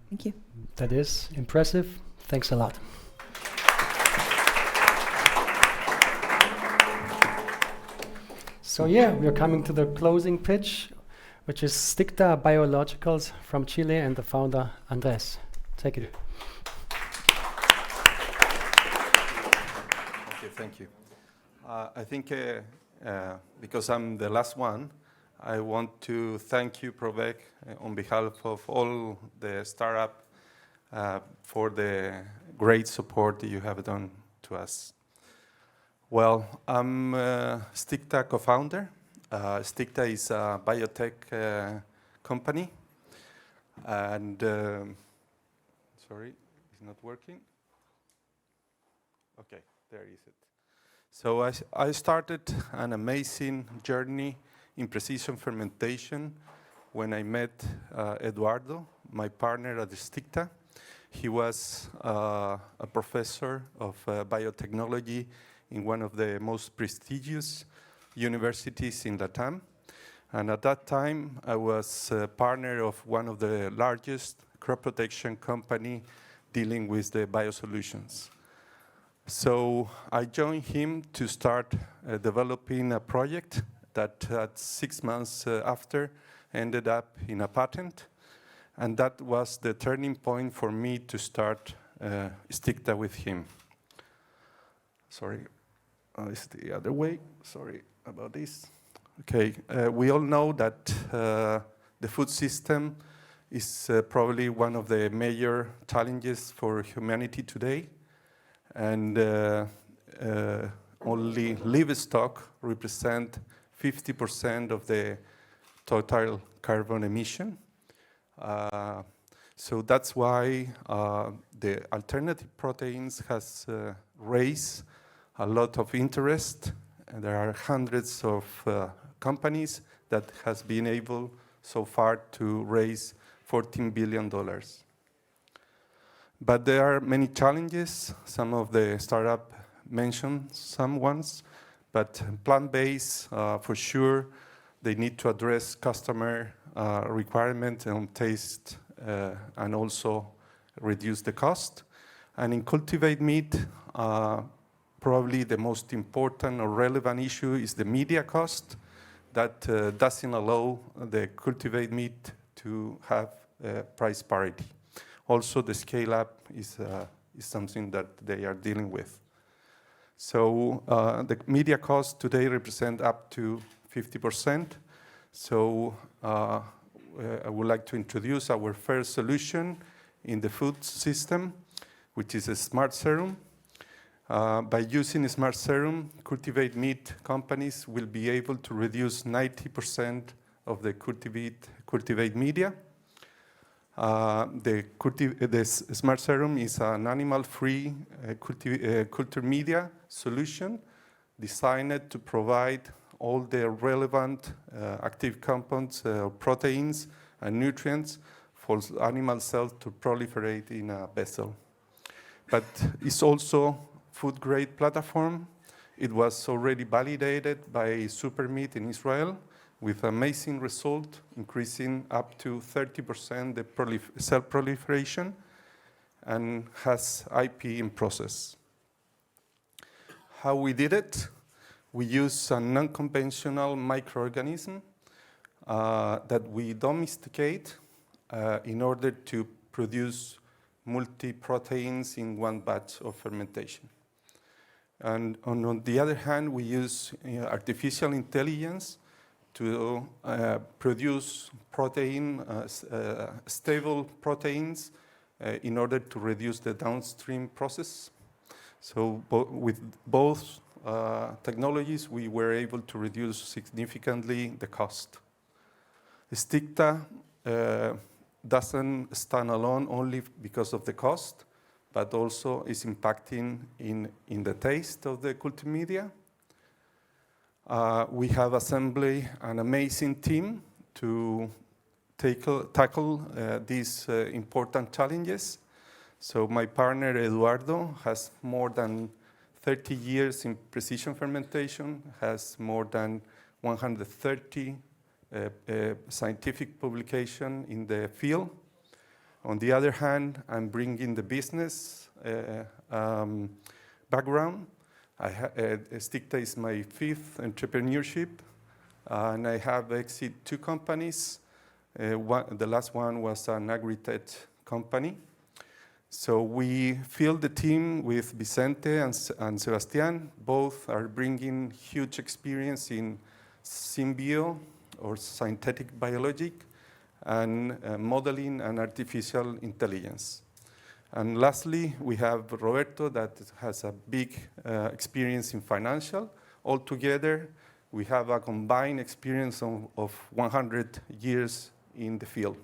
Thank you. That is impressive. Thanks a lot. So yeah, we are coming to the closing pitch, which is Sticta Biologicals from Chile and the founder, Andres. Take it. Thank you. I think because I'm the last one, I want to thank you, ProVeg, on behalf of all the startup for the great support that you have done to us. Well, I'm Sticta co-founder. Sticta is a biotech company, and sorry, it's not working. Okay, there is it. So I started an amazing journey in precision fermentation when I met Eduardo, my partner at Sticta. He was a professor of biotechnology in one of the most prestigious universities in Latam. And at that time, I was a partner of one of the largest crop protection company dealing with the biosolutions. So I joined him to start developing a project that 6 months after ended up in a patent. And that was the turning point for me to start Sticta with him. Sorry, it's the other way. Sorry about this. Okay, we all know that the food system is probably one of the major challenges for humanity today. And only livestock represent 50% of the total carbon emission. So that's why the alternative proteins has raised a lot of interest. And there are hundreds of companies that has been able so far to raise $14 billion. But there are many challenges. Some of the startup mentioned some ones, but plant-based, for sure, they need to address customer requirement on taste and also reduce the cost. And in cultivated meat, probably the most important or relevant issue is the media cost that doesn't allow the cultivated meat to have price parity. Also, the scale-up is something that they are dealing with. So the media costs today represent up to 50%. So I would like to introduce our first solution in the food system, which is a smart serum. By using a smart serum, cultivated meat companies will be able to reduce 90% of the cultivated media. The smart serum is an animal-free culture media solution designed to provide all the relevant active compounds, proteins, and nutrients for animal cells to proliferate in a vessel. But it's also food-grade platform. It was already validated by Supermeat in Israel with amazing result, increasing up to 30% the cell proliferation, and has IP in process. How we did it? We use a non-conventional microorganism that we domesticate in order to produce multi-proteins in one batch of fermentation. And on the other hand, we use artificial intelligence to produce stable proteins in order to reduce the downstream process. So with both technologies, we were able to reduce significantly the cost. Sticta doesn't stand alone only because of the cost, but also is impacting in the taste of the culture media. We have assembled an amazing team to tackle these important challenges. So my partner Eduardo has more than 30 years in precision fermentation, has more than 130 scientific publications in the field. On the other hand, I'm bringing the business background. Sticta is my 5th entrepreneurship, and I have exited 2 companies. The last one was an agri-tech company. So we filled the team with Vicente and Sebastian. Both are bringing huge experience in symbio or synthetic biologic and modeling and artificial intelligence. And lastly, we have Roberto that has a big experience in financial. Altogether, we have a combined experience of 100 years in the field.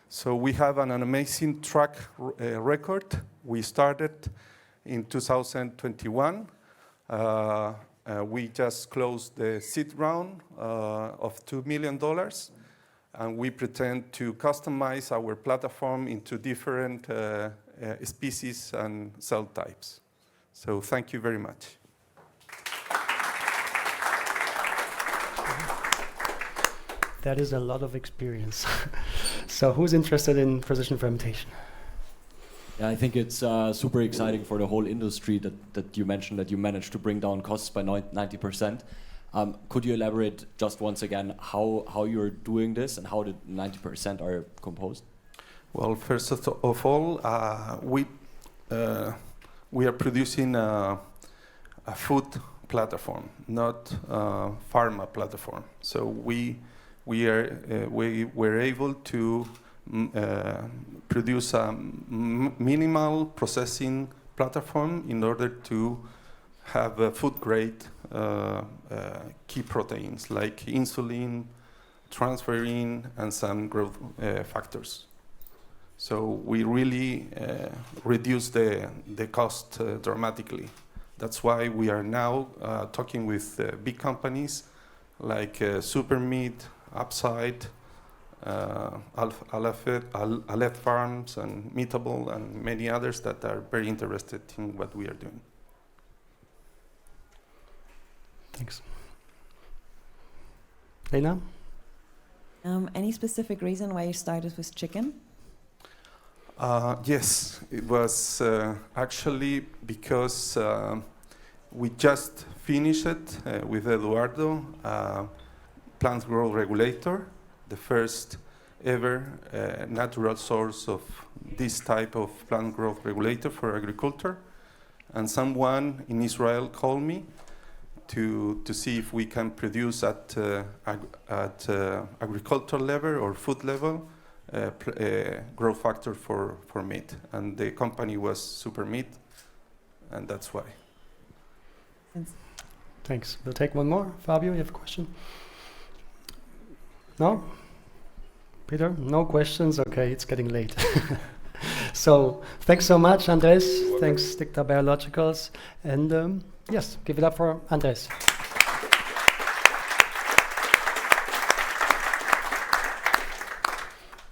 So we have an amazing track record. We started in 2021. We just closed the seed round of $2 million, and we pretend to customize our platform into different species and cell types. So thank you very much. That is a lot of experience. So who's interested in precision fermentation? Yeah, I think it's super exciting for the whole industry that you mentioned that you managed to bring down costs by 90%. Could you elaborate just once again how you're doing this and how the 90% are composed? Well, first of all, we are producing a food platform, not a pharma platform. So we were able to produce a minimal processing platform in order to have a food grade key proteins like insulin, transferrin, and some growth factors. So we really reduced the cost dramatically. That's why we are now talking with big companies like Supermeat, Upside, Aleph Farms, and Meatable, and many others that are very interested in what we are doing. Thanks. Lena? Any specific reason why you started with chicken? Yes, it was actually because we just finished it with Eduardo, plant growth regulator, the first ever natural source of this type of plant growth regulator for agriculture. And someone in Israel called me to see if we can produce at agricultural level or food level growth factor for meat. And the company was Supermeat, and that's why. Thanks. We'll take one more. Fabio, you have a question? No? Peter, no questions? Okay, it's getting late. So thanks so much, Andres. Thanks, Sticta Biologicals. And yes, give it up for Andres.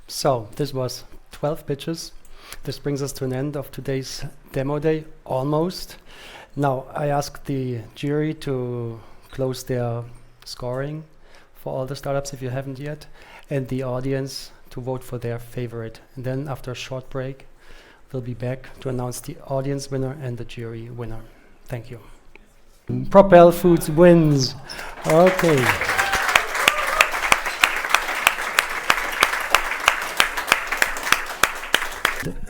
So this was 12 pitches. This brings us to an end of today's demo day, almost. Now I ask the jury to close their scoring for all the startups if you haven't yet, and the audience to vote for their favorite. And then after a short break, we'll be back to announce the audience winner and the jury winner. Thank you. Propel Foods wins. Okay.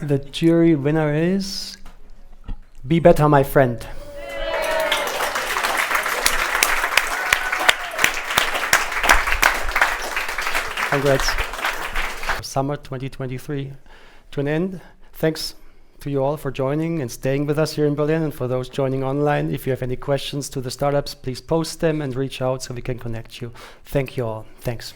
The jury winner is Be Better, My Friend. Congrats. Summer 2023 to an end. Thanks to you all for joining and staying with us here in Berlin, and for those joining online. If you have any questions to the startups, please post them and reach out so we can connect you. Thank you all. Thanks.